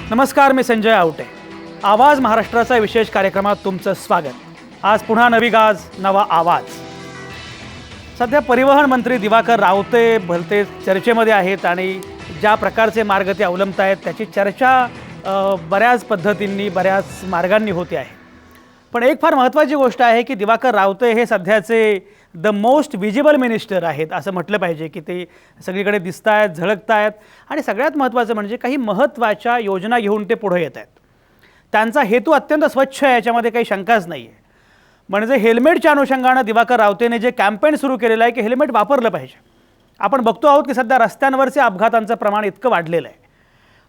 नमस्कार, मी संजय आवटे. आवाज महाराष्ट्राचा विशेष कार्यक्रमात तुमचं स्वागत. आज पुन्हा नवी गाज, नवा आवाज. सध्या परिवहन मंत्री दिवाकर रावते भलते चर्चेमध्ये आहेत आणि ज्या प्रकारचे मार्ग ते अवलंबत आहेत त्याची चर्चा बऱ्याच पद्धतींनी बऱ्याच मार्गांनी होते आहे. पण एक फार महत्त्वाची गोष्ट आहे की दिवाकर रावते हे सध्याचे द मोस्ट विजिबल मिनिस्टर आहेत असं म्हटलं पाहिजे की ते सगळीकडे दिसत आहेत, झळकत आहेत आणि सगळ्यात महत्त्वाचं म्हणजे काही महत्त्वाच्या योजना घेऊन ते पुढे येत आहेत. त्यांचा हेतू अत्यंत स्वच्छ आहे, याच्यामध्ये काही शंकाच नाही आहे. म्हणजे हेल्मेटच्या अनुषंगानं दिवाकर रावतेने जे कॅम्पेन सुरू केलेलं आहे की हेल्मेट वापरलं पाहिजे. आपण बघतो आहोत की सध्या रस्त्यांवरचे अपघातांचं प्रमाण इतकं वाढलेलं आहे.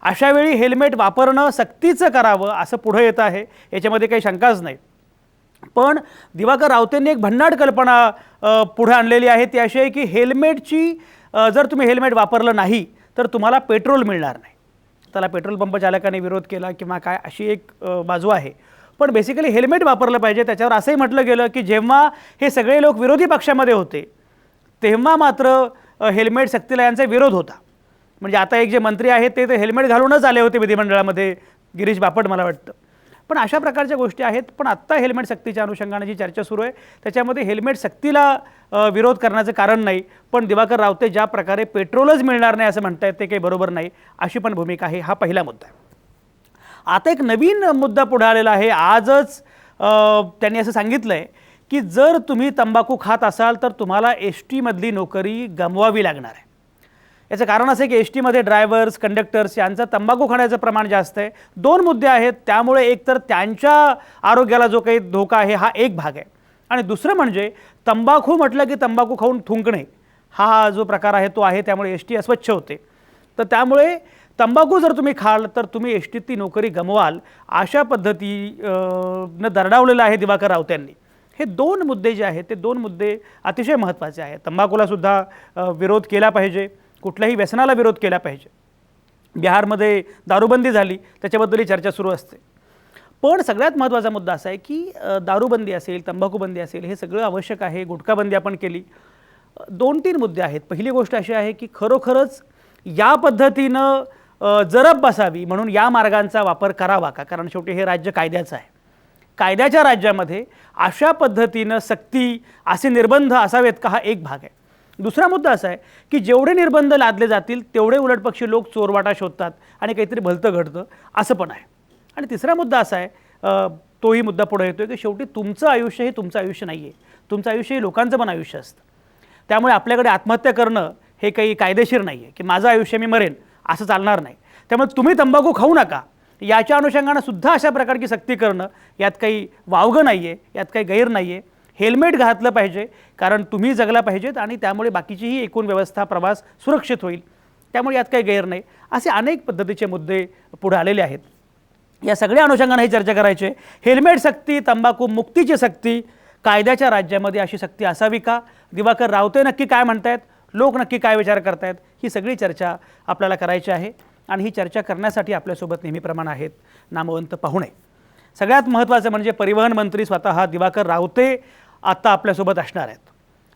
अशावेळी हेल्मेट वापरणं सक्तीचं करावं असं पुढे येत आहे, याच्यामध्ये काही शंकाच नाही. पण दिवाकर रावतेंनी एक भन्नाट कल्पना पुढे आणलेली आहे, ती अशी आहे की हेल्मेटची जर तुम्ही हेल्मेट वापरलं नाही तर तुम्हाला पेट्रोल मिळणार नाही. त्याला पेट्रोल पंप चालकांनी विरोध केला किंवा काय अशी एक बाजू आहे. पण बेसिकली हेल्मेट वापरलं पाहिजे. त्याच्यावर असंही म्हटलं गेलं की जेव्हा हे सगळे लोक विरोधी पक्षामध्ये होते तेव्हा मात्र हेल्मेट सक्तीला यांचा विरोध होता. म्हणजे आता एक जे मंत्री आहेत ते हेल्मेट घालूनच आले होते विधिमंडळामध्ये, गिरीश बापट मला वाटतं. पण अशा प्रकारच्या गोष्टी आहेत. पण आत्ता हेल्मेट सक्तीच्या अनुषंगाने जी चर्चा सुरू आहे त्याच्यामध्ये हेल्मेट सक्तीला विरोध करण्याचं कारण नाही. पण दिवाकर रावते ज्या प्रकारे पेट्रोलच मिळणार नाही असं म्हणतायत ते काही बरोबर नाही, अशी पण भूमिका आहे. हा पहिला मुद्दा आहे. आता एक नवीन मुद्दा पुढे आलेला आहे. आजच त्यांनी असं सांगितलं आहे की जर तुम्ही तंबाखू खात असाल तर तुम्हाला एसटीमधली नोकरी गमवावी लागणार आहे. याचं कारण असं आहे की एसटीमध्ये ड्रायव्हर्स, कंडक्टर्स यांचं तंबाखू खाण्याचं प्रमाण जास्त आहे. दोन मुद्दे आहेत. त्यामुळे एकतर त्यांच्या आरोग्याला जो काही धोका आहे हा एक भाग आहे आणि दुसरं म्हणजे तंबाखू म्हटलं की तंबाखू खाऊन थुंकणे हा जो प्रकार आहे तो आहे. त्यामुळे एसटी अस्वच्छ होते. तर त्यामुळे तंबाखू जर तुम्ही खाल तर तुम्ही एसटीत नोकरी गमवाल अशा पद्धतीनं दरडावलेलं आहे दिवाकर रावत्यांनी. हे दोन मुद्दे जे आहेत ते दोन मुद्दे अतिशय महत्त्वाचे आहेत. तंबाखूलासुद्धा विरोध केला पाहिजे, कुठल्याही व्यसनाला विरोध केला पाहिजे. बिहारमध्ये दारूबंदी झाली, त्याच्याबद्दलही चर्चा सुरू असते. पण सगळ्यात महत्त्वाचा मुद्दा असा आहे की दारूबंदी असेल, तंबाखूबंदी असेल, हे सगळं आवश्यक आहे. गुटखाबंदी आपण केली. 2-3 मुद्दे आहेत. पहिली गोष्ट अशी आहे की खरोखरच या पद्धतीनं जरब बसावी म्हणून या मार्गांचा वापर करावा का? कारण शेवटी हे राज्य कायद्याचं आहे. कायद्याच्या राज्यामध्ये अशा पद्धतीनं सक्ती, असे निर्बंध असावेत का? हा एक भाग आहे. दुसरा मुद्दा असा आहे की जेवढे निर्बंध लादले जातील तेवढे उलटपक्षी लोक चोरवाटा शोधतात आणि काहीतरी भलतं घडतं असं पण आहे. आणि तिसरा मुद्दा असा आहे, तोही मुद्दा पुढे येतो की शेवटी तुमचं आयुष्य हे तुमचं आयुष्य नाही आहे. तुमचं आयुष्य हे लोकांचं पण आयुष्य असतं. त्यामुळे आपल्याकडे आत्महत्या करणं हे काही कायदेशीर नाही आहे की माझं आयुष्य मी मरेन असं चालणार नाही. त्यामुळे तुम्ही तंबाखू खाऊ नका याच्या अनुषंगानं सुद्धा अशा प्रकारची सक्ती करणं यात काही वावगं नाही आहे, यात काही गैर नाही आहे. हेल्मेट घातलं पाहिजे कारण तुम्ही जगला पाहिजेत आणि त्यामुळे बाकीचीही एकूण व्यवस्था, प्रवास सुरक्षित होईल. त्यामुळे यात काही गैर नाही. असे अनेक पद्धतीचे मुद्दे पुढे आलेले आहेत. या सगळ्या अनुषंगाने ही चर्चा करायची. हेल्मेट सक्ती, तंबाखू मुक्तीची सक्ती, कायद्याच्या राज्यामध्ये अशी सक्ती असावी का? दिवाकर रावते नक्की काय म्हणतायत, लोक नक्की काय विचार करतायत, ही सगळी चर्चा आपल्याला करायची आहे. आणि ही चर्चा करण्यासाठी आपल्यासोबत नेहमीप्रमाणे आहेत नामवंत पाहुणे. सगळ्यात महत्त्वाचं म्हणजे परिवहन मंत्री स्वतः दिवाकर रावते आत्ता आपल्यासोबत असणार आहेत.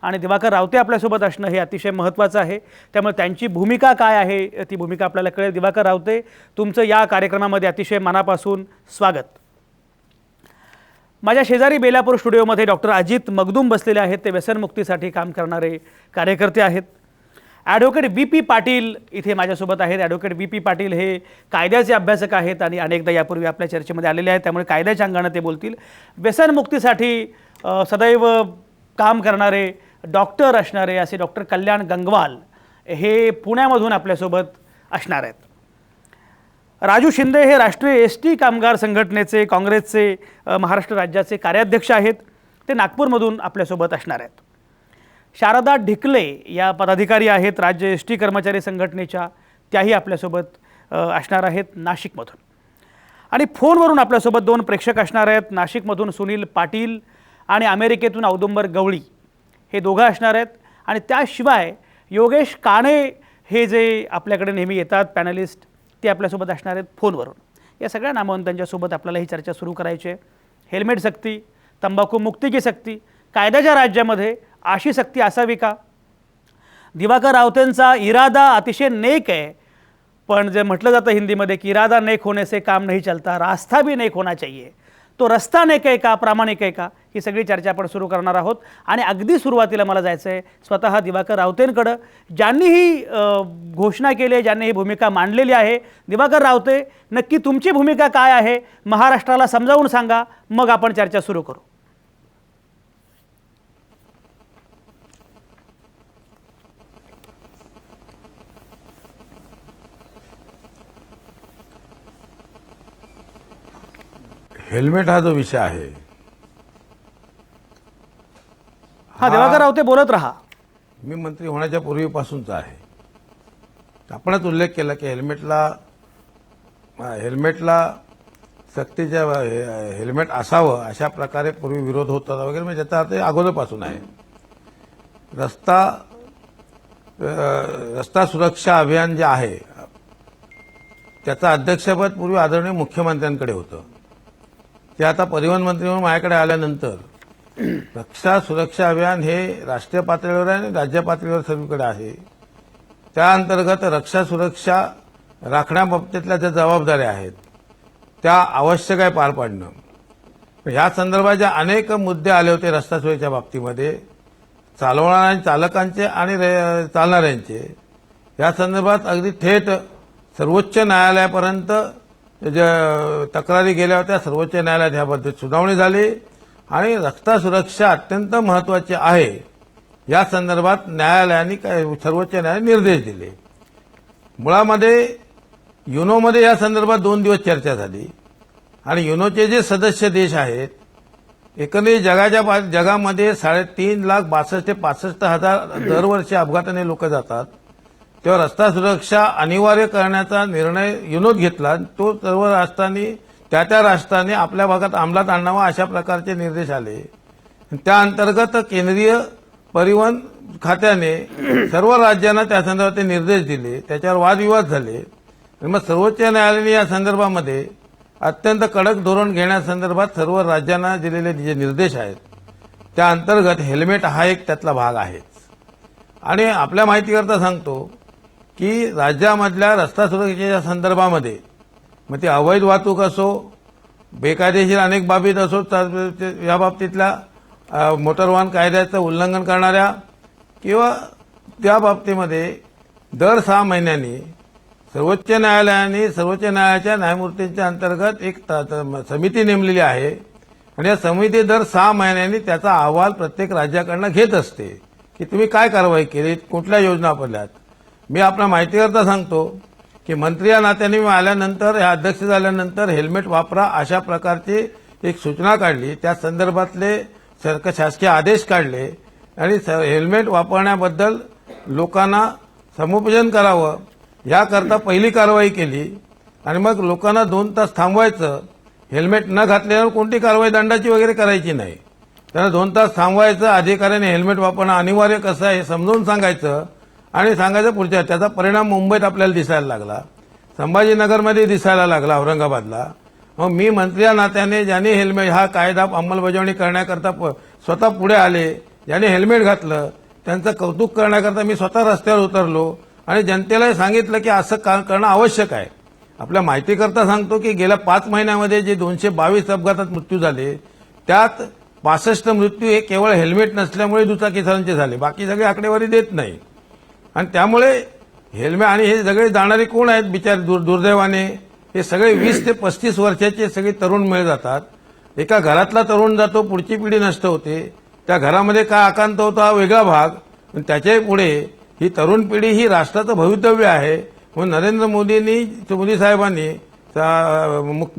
आणि दिवाकर रावते आपल्यासोबत असणं हे अतिशय महत्त्वाचं आहे. त्यामुळे त्यांची भूमिका काय आहे ती भूमिका आपल्याला कळेल. दिवाकर रावते, तुमचं या कार्यक्रमामध्ये अतिशय मनापासून स्वागत. माझ्या शेजारी बेलापूर स्टुडिओमध्ये डॉक्टर अजित मगदूम बसलेले आहेत. ते व्यसनमुक्तीसाठी काम करणारे कार्यकर्ते आहेत. ॲडव्होकेट VP पाटील इथे माझ्यासोबत आहेत. ॲडव्होकेट VP पाटील हे कायद्याचे अभ्यासक आहेत आणि अनेकदा यापूर्वी आपल्या चर्चेमध्ये आलेले आहेत. त्यामुळे कायद्याच्या अंगानं ते बोलतील. व्यसनमुक्तीसाठी सदैव काम करणारे डॉक्टर असणारे असे डॉक्टर कल्याण गंगवाल हे पुण्यामधून आपल्यासोबत असणार आहेत. राजू शिंदे हे राष्ट्रीय ST कामगार संघटनेचे काँग्रेसचे महाराष्ट्र राज्याचे कार्याध्यक्ष आहेत. ते नागपूरमधून आपल्यासोबत असणार आहेत. शारदा ढिकले या पदाधिकारी आहेत राज्य ST कर्मचारी संघटनेच्या, त्याही आपल्यासोबत असणार आहेत नाशिकमधून. आणि फोनवरून आपल्यासोबत 2 प्रेक्षक असणार आहेत. नाशिकमधून सुनील पाटील आणि अमेरिकेतून औदुंबर गवळी हे दोघं असणार आहेत. आणि त्याशिवाय योगेश काणे हे जे आपल्याकडे नेहमी येतात पॅनलिस्ट, ते आपल्यासोबत असणार आहेत फोनवरून. या सगळ्या नामवंतांच्यासोबत आपल्याला ही चर्चा सुरू करायची आहे. हेल्मेट सक्ती, तंबाखू मुक्तीची सक्ती, कायद्याच्या राज्यामध्ये अशी सक्ती असावी का? दिवाकर रावतेंचा इरादा अतिशय नेक आहे, पण जे म्हटलं जातं हिंदीमध्ये की इरादा नेक होने से काम नहीं चलता, रास्ता भी नेक होना चाहिए. तो रस्ता नेक आहे का, प्रामाणिक आहे का, ही सगळी चर्चा आपण सुरू करणार आहोत. आणि अगदी सुरुवातीला मला जायचं आहे स्वतः दिवाकर रावतेंकडं, ज्यांनी ही घोषणा केली आहे, ज्यांनी ही भूमिका मांडलेली आहे. दिवाकर रावते, नक्की तुमची भूमिका काय आहे, महाराष्ट्राला समजावून सांगा, मग आपण चर्चा सुरू करू. हेल्मेट हा जो विषय आहे, हा दिवाकर रावते बोलत राहा. मी मंत्री होण्याच्या पूर्वीपासूनचा आहे. आपणच उल्लेख केला की हेल्मेटला सक्तीच्या हेल्मेट असावं अशा प्रकारे पूर्वी विरोध होत होता वगैरे, म्हणजे त्याचा अर्थ अगोदरपासून आहे. रस्ता सुरक्षा अभियान जे आहे त्याचं अध्यक्षपद पूर्वी आदरणीय मुख्यमंत्र्यांकडे होतं. ते आता परिवहन मंत्री म्हणून माझ्याकडे आल्यानंतर रस्ता सुरक्षा अभियान हे राष्ट्रीय पातळीवर आहे आणि राज्य पातळीवर सर्वीकडे आहे. त्या अंतर्गत रक्षा सुरक्षा राखण्याबाबतीतल्या ज्या जबाबदाऱ्या आहेत त्या आवश्यक आहे पार पाडणं. ह्या संदर्भात ज्या अनेक मुद्दे आले होते रस्ता सुरक्षेच्या बाबतीमध्ये, चालवणाऱ्या चालकांचे आणि चालणाऱ्यांचे, या संदर्भात अगदी थेट सर्वोच्च न्यायालयापर्यंत ज्या तक्रारी गेल्या होत्या, सर्वोच्च न्यायालयात याबद्दल सुनावणी झाली आणि रस्ता सुरक्षा अत्यंत महत्वाची आहे या संदर्भात न्यायालयाने सर्वोच्च न्यायालयाने निर्देश दिले. मुळामध्ये युनोमध्ये या संदर्भात 2 दिवस चर्चा झाली आणि युनोचे जे सदस्य देश आहेत, एकंदरीत जगामध्ये 3,62,000 ते 65,000 दरवर्षी अपघाताने लोक जातात. तेव्हा रस्ता सुरक्षा अनिवार्य करण्याचा निर्णय युनोत घेतला. तो सर्व राष्ट्रांनी त्या राष्ट्रांनी आपल्या भागात अंमलात आणावा अशा प्रकारचे निर्देश आले. त्या अंतर्गत केंद्रीय परिवहन खात्याने सर्व राज्यांना त्या संदर्भात ते निर्देश दिले. त्याच्यावर वादविवाद झाले आणि मग सर्वोच्च न्यायालयाने या संदर्भामध्ये अत्यंत कडक धोरण घेण्यासंदर्भात सर्व राज्यांना दिलेले जे निर्देश आहेत त्या अंतर्गत हेल्मेट हा एक त्यातला भाग आहे. आणि आपल्या माहितीकरता सांगतो की राज्यामधल्या रस्ता सुरक्षेच्या संदर्भामध्ये मग ती अवैध वाहतूक असो, बेकायदेशीर अनेक बाबीत असो, या बाबतीतल्या मोटर वाहन कायद्याचं उल्लंघन करणाऱ्या किंवा त्या बाबतीमध्ये दर 6 महिन्यांनी सर्वोच्च न्यायालयाच्या न्यायमूर्तींच्या अंतर्गत एक समिती नेमलेली आहे आणि या समिती दर 6 महिन्यांनी त्याचा अहवाल प्रत्येक राज्याकडनं घेत असते की तुम्ही काय कारवाई केली, कुठल्या योजना वापरल्यात. मी आपल्या माहितीकरता सांगतो की मंत्री या नात्याने मी आल्यानंतर, या अध्यक्ष झाल्यानंतर हेल्मेट वापरा अशा प्रकारची एक सूचना काढली. त्या संदर्भातले शासकीय आदेश काढले आणि हेल्मेट वापरण्याबद्दल लोकांना समुपदेशन करावं याकरता पहिली कारवाई केली. आणि मग लोकांना 2 तास थांबवायचं, हेल्मेट न घातल्यावर कोणती कारवाई दंडाची वगैरे करायची नाही. त्यांना 2 तास थांबवायचं, अधिकाऱ्याने हेल्मेट वापरणं अनिवार्य कसं आहे हे समजावून सांगायचं आणि सांगायचं पुढच्या. त्याचा परिणाम मुंबईत आपल्याला दिसायला लागला, संभाजीनगरमध्ये दिसायला लागला, औरंगाबादला. मग मी मंत्री या नात्याने ज्यांनी हेल्मेट हा कायदा अंमलबजावणी करण्याकरता स्वतः पुढे आले, ज्यांनी हेल्मेट घातलं त्यांचं कौतुक करण्याकरता मी स्वतः रस्त्यावर उतरलो आणि जनतेला सांगितलं की असं करणं आवश्यक आहे. आपल्या माहितीकरता सांगतो की गेल्या 5 महिन्यामध्ये जे 222 अपघातात मृत्यू झाले त्यात 65 मृत्यू हे केवळ हेल्मेट नसल्यामुळे दुचाकीस्वारांचे झाले, बाकी सगळे आकडेवारी देत नाही. आणि त्यामुळे हेल्मेट आणि हे सगळे जाणारे कोण आहेत बिचारे, दुर्दैवाने हे सगळे 20 ते 35 वर्षाचे सगळे तरुण मिळत जातात. एका घरातला तरुण जातो, पुढची पिढी नष्ट होते. त्या घरामध्ये काय आकांत होतो हा वेगळा भाग, पण त्याच्याही पुढे ही तरुण पिढी ही राष्ट्राचं भवितव्य आहे. म्हणून नरेंद्र मोदी साहेबांनी,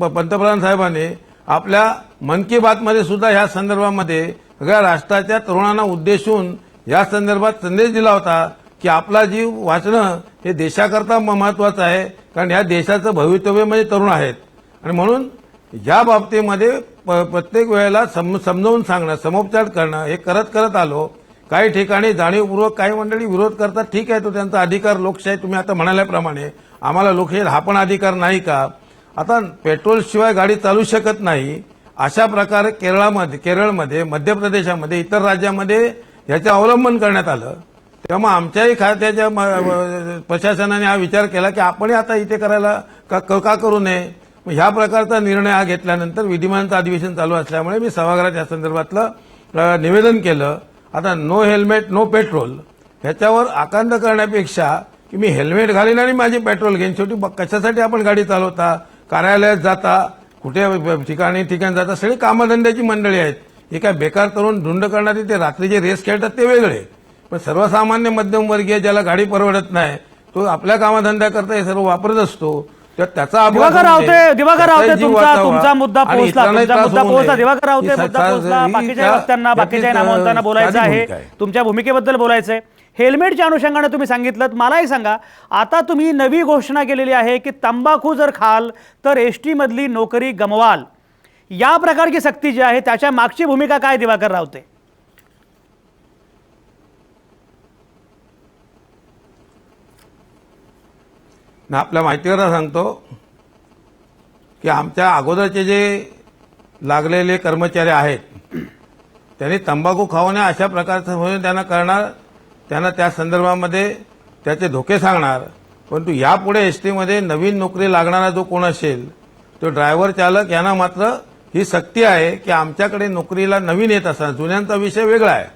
पंतप्रधान साहेबांनी आपल्या मन की बातमध्ये सुद्धा या संदर्भामध्ये सगळ्या राष्ट्राच्या तरुणांना उद्देशून या संदर्भात संदेश दिला होता की आपला जीव वाचणं हे देशाकरता महत्वाचं आहे, कारण या देशाचं भवितव्य म्हणजे तरुण आहेत. आणि म्हणून या बाबतीमध्ये प्रत्येक वेळेला समजावून सांगणं, समुपचार करणं हे करत आलो. काही ठिकाणी जाणीवपूर्वक काही मंडळी विरोध करतात, ठीक आहे, तो त्यांचा अधिकार, लोकशाही तुम्ही आता म्हणाल्याप्रमाणे. आम्हाला लोकशाही हा पण अधिकार नाही का? आता पेट्रोलशिवाय गाडी चालू शकत नाही अशा प्रकारे केरळमध्ये, मध्य प्रदेशामध्ये, इतर राज्यामध्ये याचं अवलंबन करण्यात आलं. तेव्हा मग आमच्याही खात्याच्या प्रशासनाने हा विचार केला की आपणही आता इथे करायला का करू नये. मग ह्या प्रकारचा निर्णय हा घेतल्यानंतर विधिमंडळाचं अधिवेशन चालू असल्यामुळे मी सभागृहात या संदर्भातलं निवेदन केलं. आता नो हेल्मेट नो पेट्रोल ह्याच्यावर आकांत करण्यापेक्षा की मी हेल्मेट घालीन आणि माझी पेट्रोल घेईन. शेवटी कशासाठी आपण गाडी चालवता, कार्यालयात जाता, कुठे ठिकाणी जाता, सगळी कामधंद्याची मंडळी आहेत. हे काय बेकार तरुण धुंड करणारे ते रात्रीचे रेस खेळतात ते वेगळे, पण सर्वसामान्य मध्यमवर्गीय ज्याला गाडी परवडत नाही तो आपल्या कामधंद्याकरता हे सर्व वापरत असतो. तर त्याचा दिवाकर रावते तुमचा मुद्दा पोहोचला. दिवाकर रावते मुद्दा पोहोचला. बाकीच्या वक्त्यांना बाकीच्या नामवंतांना बोलायचं आहे, तुमच्या भूमिकेबद्दल बोलायचं आहे. हेल्मेटच्या अनुषंगाने तुम्ही सांगितलं. मला एक सांगा, आता तुम्ही नवी घोषणा केलेली आहे की तंबाखू जर खाल तर एसटी मधली नोकरी गमवाल. या प्रकारची सक्ती जी आहे त्याच्या मागची भूमिका काय दिवाकर रावते? आपल्या माहितीकरता सांगतो की आमच्या अगोदरचे जे लागलेले कर्मचारी आहेत त्यांनी तंबाखू खाऊ नये अशा प्रकारचं म्हणून त्यांना करणार, त्यांना त्या संदर्भामध्ये त्याचे धोके सांगणार. परंतु यापुढे एसटीमध्ये नवीन नोकरी लागणारा जो कोण असेल तो ड्रायव्हर चालक यांना मात्र ही सक्ती आहे की आमच्याकडे नोकरीला नवीन येत असताना, जुन्यांचा विषय वेगळा आहे,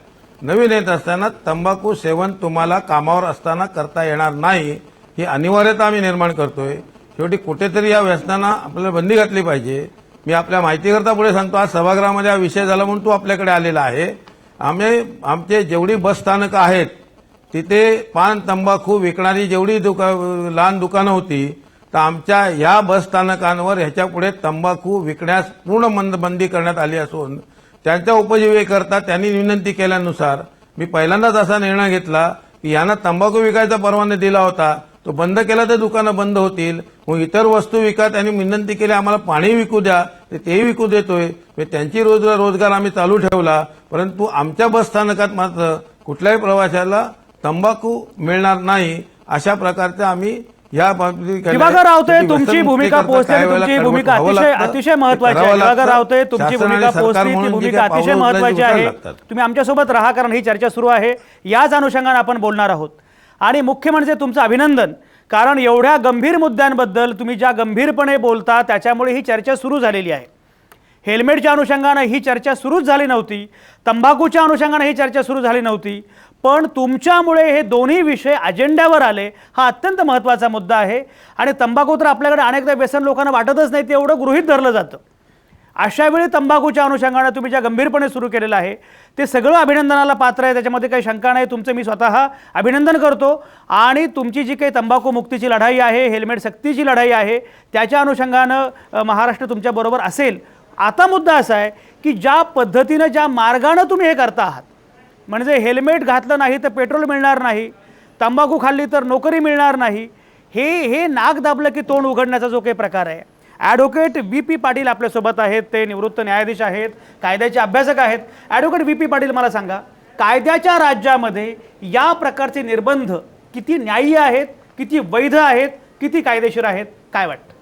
नवीन येत असताना तंबाखू सेवन तुम्हाला कामावर असताना करता येणार नाही ही अनिवार्यता आम्ही निर्माण करतोय. शेवटी कुठेतरी या व्यसनांना आपल्याला बंदी घातली पाहिजे. मी आपल्या माहितीकरता पुढे सांगतो, आज सभागृहामध्ये हा विषय झाला म्हणून तो आपल्याकडे आलेला आहे. आमचे जेवढी बस स्थानकं आहेत तिथे पान तंबाखू विकणारी जेवढी लहान दुकानं होती तर आमच्या या बस स्थानकांवर ह्याच्यापुढे तंबाखू विकण्यास पूर्ण बंदी करण्यात आली असून त्यांच्या उपजीविकेकरता त्यांनी विनंती केल्यानुसार मी पहिल्यांदाच असा निर्णय घेतला की यांना तंबाखू विकायचा परवाना दिला होता तो बंद केला तर दुकानं बंद होतील. मग इतर वस्तू विका त्यांनी विनंती केली आम्हाला पाणी विकू द्या, तेही विकू देतोय. त्यांची रोजगार आम्ही चालू ठेवला. परंतु आमच्या बस स्थानकात मात्र कुठल्याही प्रवाशाला तंबाखू मिळणार नाही अशा प्रकारचे आम्ही या दिवाकर रावते तुमची भूमिका पोहोचली. तुमची भूमिका अतिशय महत्वाची आहे. दिवाकर रावते तुमची भूमिका पोहोचली, ती भूमिका अतिशय महत्वाची आहे. तुम्ही आमच्यासोबत राहा कारण ही चर्चा सुरू आहे. याच अनुषंगाने आपण बोलणार आहोत. आणि मुख्य म्हणजे तुमचं अभिनंदन, कारण एवढ्या गंभीर मुद्द्यांबद्दल तुम्ही ज्या गंभीरपणे बोलता त्याच्यामुळे ही चर्चा सुरू झालेली आहे. हेल्मेटच्या अनुषंगाने ही चर्चा सुरूच झाली नव्हती, तंबाखूच्या अनुषंगाने ही चर्चा सुरू झाली नव्हती, पण तुमच्यामुळे हे दोन्ही विषय अजेंड्यावर आले. हा अत्यंत महत्त्वाचा मुद्दा आहे. आणि तंबाखू तर आपल्याकडे अनेकदा व्यसन लोकांना वाटतच नाही, ते एवढं गृहीत धरलं जातं. अशा वेळी तंबाखूच्या अनुषंगाने तुम्ही ज्या गंभीरपणे सुरू केलेलं आहे ते सगळं अभिनंदनाला पात्र आहे, त्याच्यामध्ये काही शंका नाही. तुमचं मी स्वतः अभिनंदन करतो. आणि तुमची जी काही तंबाखू मुक्तीची लढाई आहे, हेल्मेट सक्तीची लढाई आहे, त्याच्या अनुषंगानं महाराष्ट्र तुमच्याबरोबर असेल. आता मुद्दा असा आहे की ज्या पद्धतीनं ज्या मार्गानं तुम्ही हे करता आहात, म्हणजे हेल्मेट घातलं नाही तर पेट्रोल मिळणार नाही, तंबाखू खाल्ली तर नोकरी मिळणार नाही, हे नाक दाबलं की तोंड उघडण्याचा जो काही प्रकार आहे. ॲडव्होकेट VP पाटील आपल्यासोबत आहेत, ते निवृत्त न्यायाधीश आहेत, कायद्याचे अभ्यासक आहेत. ॲडव्होकेट VP पाटील, मला सांगा, कायद्याच्या राज्यामध्ये या प्रकारचे निर्बंध किती न्याय्य आहेत, किती वैध आहेत, किती कायदेशीर आहेत, काय वाटतं?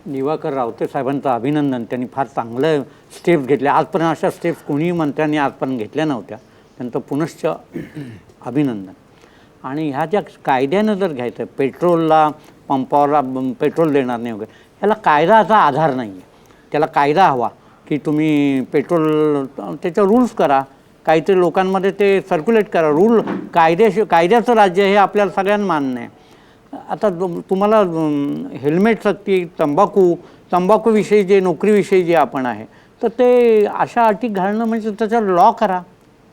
दिवाकर रावते साहेबांचं अभिनंदन. त्यांनी फार चांगलं स्टेप्स घेतल्या. आजपर्यंत अशा स्टेप्स कोणीही मंत्र्यांनी आजपर्यंत घेतल्या नव्हत्या. त्यांचं पुनश्च अभिनंदन. आणि ह्या ज्या कायद्यानं जर घ्यायचं, पेट्रोलला पंपावरला पेट्रोल देणार नाही वगैरे, ह्याला कायद्याचा आधार नाही आहे. त्याला कायदा हवा की तुम्ही पेट्रोल त्याचे रूल्स करा, काहीतरी लोकांमध्ये ते सर्क्युलेट करा. रूल कायद्याचं राज्य हे आपल्याला सगळ्यांना मान्य आहे. आता तुम्हाला हेल्मेट सक्ती, तंबाखूविषयी जे नोकरीविषयी जे आपण आहे तर ते अशा अटी घालणं म्हणजे त्याच्यावर लॉ करा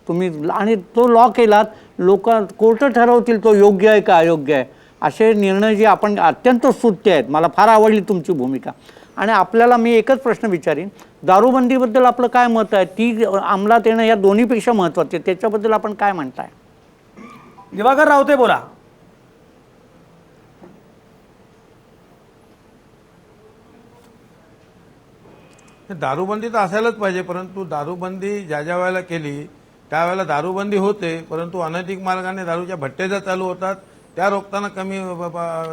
तुम्ही. आणि तो लॉ केलात, लोक कोर्ट ठरवतील तो योग्य आहे का अयोग्य आहे. असे निर्णय जे आपण अत्यंत स्तुत्य आहेत. मला फार आवडली तुमची भूमिका. आणि आपल्याला मी एकच प्रश्न विचारीन, दारूबंदीबद्दल आपलं काय मत आहे? ती अंमलात येणं या दोन्हीपेक्षा महत्त्वाचे, त्याच्याबद्दल आपण काय म्हणताय? दिवाकर रावते बोला. दारूबंदी तर असायलाच पाहिजे, परंतु दारूबंदी ज्या वेळेला केली त्यावेळेला दारूबंदी होते, परंतु अनैतिक मार्गाने दारूच्या भट्टे ज्या चालू होतात त्या रोखताना कमी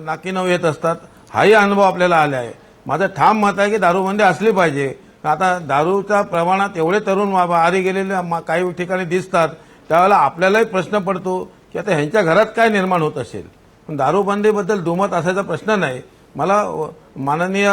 नाकीनऊ येत असतात. हाही अनुभव आपल्याला आला आहे. माझं ठाम मत आहे की दारूबंदी असली पाहिजे. आता दारूच्या प्रमाणात एवढे तरुण आरी गेलेले काही ठिकाणी दिसतात, त्यावेळेला आपल्यालाही प्रश्न पडतो की की आता ह्यांच्या घरात काय निर्माण होत असेल. पण दारूबंदीबद्दल दुमत असायचा प्रश्न नाही. मला माननीय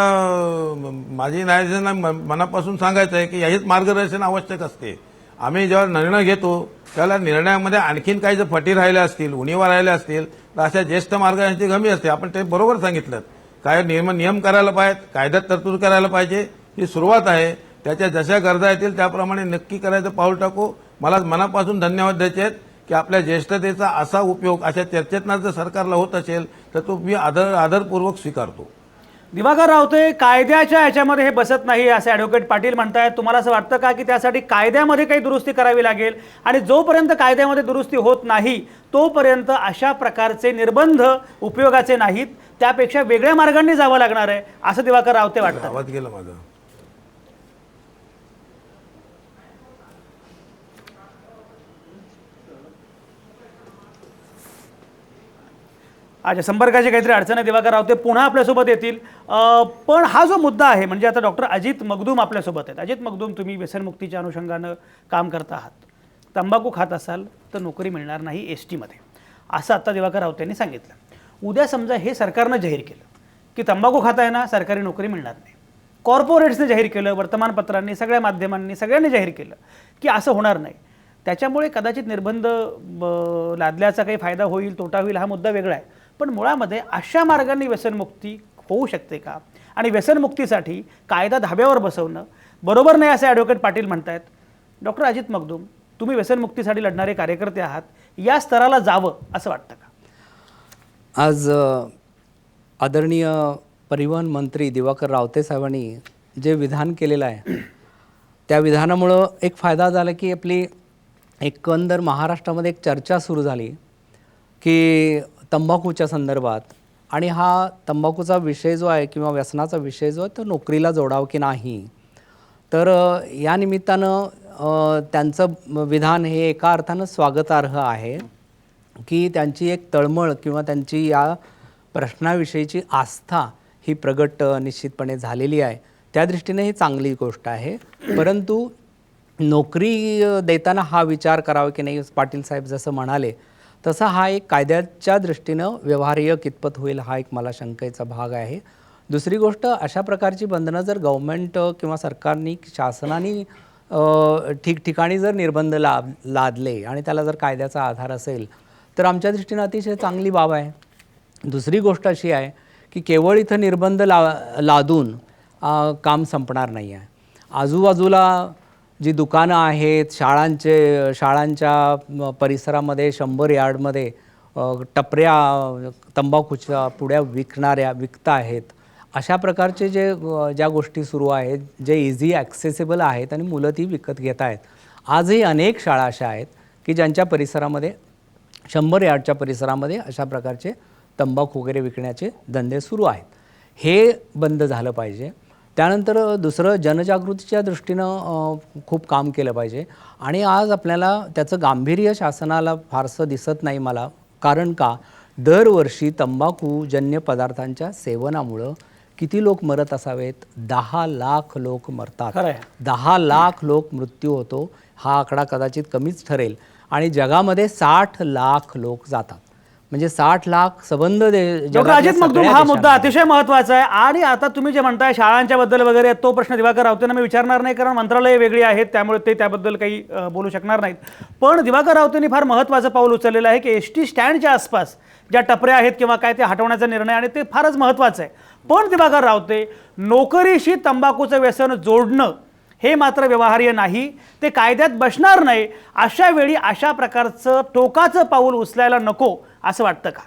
माजी न्यायाधीशांना मनापासून सांगायचं आहे की याहीच मार्गदर्शन आवश्यक असते. आम्ही जेव्हा निर्णय घेतो त्याला निर्णयामध्ये आणखीन काही जर फटी राहिल्या असतील, उणीवा राहिल्या असतील तर अशा ज्येष्ठ मार्गदर्शनाची गमी असते. आपण ते बरोबर सांगितलं. काय नियम करायला पाहिजेत, कायद्यात तरतूद करायला पाहिजे. ही सुरुवात आहे. त्याच्या जशा गरजा येतील त्याप्रमाणे नक्की करायचं पाऊल टाकू. मला मनापासून धन्यवाद द्यायचे आहेत की आपल्या ज्येष्ठतेचा असा उपयोग अशा चर्चेतनं जर सरकारला होत असेल तर तो मी आदरपूर्वक स्वीकारतो. दिवाकर रावते, कायद्याच्या याच्यामध्ये हे बसत नाही असे ॲडव्होकेट पाटील म्हणतायत. तुम्हाला असं वाटतं का की त्यासाठी कायद्यामध्ये काही दुरुस्ती करावी लागेल आणि जोपर्यंत कायद्यामध्ये दुरुस्ती होत नाही तोपर्यंत अशा प्रकारचे निर्बंध उपयोगाचे नाहीत, त्यापेक्षा वेगळ्या मार्गांनी जावं लागणार आहे असं दिवाकर रावते वाटतं? आवाज गेला माझा. अच्छा, संपर्काची काहीतरी अडचण आहे. दिवाकर रावते पुन्हा आपल्यासोबत येतील. पण हा जो मुद्दा आहे म्हणजे आता डॉक्टर अजित मगदूम आपल्यासोबत आहेत. अजित मगदूम, तुम्ही व्यसनमुक्तीच्या अनुषंगानं काम करत आहात. तंबाखू खात असाल तर नोकरी मिळणार नाही एसटीमध्ये, असं आता दिवाकर रावते यांनी सांगितलं. उद्या समजा हे सरकारनं जाहीर केलं की तंबाखू खाताय ना, सरकारी नोकरी मिळणार नाही. कॉर्पोरेट्सने जाहीर केलं, वर्तमानपत्रांनी, सगळ्या माध्यमांनी, सगळ्यांनी जाहीर केलं की असं होणार नाही. त्याच्यामुळे कदाचित निर्बंध लादल्याचा काही फायदा होईल, तोटा होईल, हा मुद्दा वेगळा आहे. पण मुळामध्ये अशा मार्गांनी व्यसनमुक्ती होऊ शकते का? आणि व्यसनमुक्तीसाठी कायदा धाब्यावर बसवणं बरोबर नाही असं ॲडव्होकेट पाटील म्हणतायत. डॉक्टर अजित मगदूम, तुम्ही व्यसनमुक्तीसाठी लढणारे कार्यकर्ते आहात, या स्तराला जावं असं वाटतं का? आज आदरणीय परिवहन मंत्री दिवाकर रावते साहेबांनी जे विधान केलेलं आहे त्या विधानामुळं एक फायदा झाला की आपली एकंदर महाराष्ट्रामध्ये एक चर्चा सुरू झाली की तंबाखूच्या संदर्भात, आणि हा तंबाखूचा विषय जो आहे किंवा व्यसनाचा विषय जो आहे तो नोकरीला जोडावं की नाही. तर या निमित्तानं त्यांचं विधान हे एका अर्थानं स्वागतार्ह आहे की त्यांची एक तळमळ किंवा त्यांची या प्रश्नाविषयीची आस्था ही प्रगट निश्चितपणे झालेली आहे. त्या दृष्टीने ही चांगली गोष्ट आहे. परंतु नोकरी देताना हा विचार करावा की नाही, पाटील साहेब जसं म्हणाले तसा हा एक कायद्याच्या दृष्टीनं व्यवहार्य कितपत होईल हा एक मला शंकेचा भाग आहे. दुसरी गोष्ट, अशा प्रकारची बंधनं जर गव्हर्नमेंट किंवा सरकारनी, शासनाने ठिकठिकाणी जर निर्बंध लादले आणि त्याला जर कायद्याचा आधार असेल तर आमच्या दृष्टीनं अतिशय चांगली बाब आहे. दुसरी गोष्ट अशी आहे की केवळ इथं निर्बंध लादून काम संपणार नाही आहे. आजूबाजूला जी दुकानं आहेत, शाळांच्या परिसरामध्ये 100 यार्डमध्ये टपऱ्या तंबाखूच्या पुड्या विकत आहेत. अशा प्रकारचे ज्या गोष्टी सुरू आहेत, जे इझी ॲक्सेसिबल आहेत आणि मुलं ती विकत घेत आहेत. आजही अनेक शाळा अशा आहेत की ज्यांच्या परिसरामध्ये 100 यार्डच्या परिसरामध्ये अशा प्रकारचे तंबाखू वगैरे विकण्याचे धंदे सुरू आहेत. हे बंद झालं पाहिजे. त्यानंतर दुसरं, जनजागृतीच्या दृष्टीनं खूप काम केलं पाहिजे. आणि आज आपल्याला त्याचं गांभीर्य शासनाला फारसं दिसत नाही मला. कारण का, दरवर्षी तंबाखूजन्य पदार्थांच्या सेवनामुळं किती लोक मरत असावेत? 10 लाख लोक मरतात. 10 लाख लोक मृत्यू होतो. हा आकडा कदाचित कमीच ठरेल. आणि जगामध्ये 60 लाख लोक जातात. म्हणजे 60 लाख संबंध. डॉक्टर अजित मगदूम, हा मुद्दा अतिशय महत्त्वाचा आहे. आणि आता तुम्ही जे म्हणताय शाळांच्या बद्दल वगैरे, तो प्रश्न दिवाकर रावतेंना मी विचारणार नाही कारण मंत्रालय वेगळी आहेत, त्यामुळे ते त्याबद्दल काही बोलू शकणार नाहीत. पण दिवाकर रावतेंनी फार महत्त्वाचं पाऊल उचललेलं आहे की एसटी स्टँडच्या आसपास ज्या टपऱ्या आहेत किंवा काय ते हटवण्याचा निर्णय, आणि ते फारच महत्त्वाचं आहे. पण दिवाकर रावते, नोकरीशी तंबाखूचं व्यसन जोडणं हे मात्र व्यवहार्य नाही, ते कायद्यात बसणार नाही. अशा वेळी अशा प्रकारचं टोकाचं पाऊल उचलायला नको असं वाटतं का?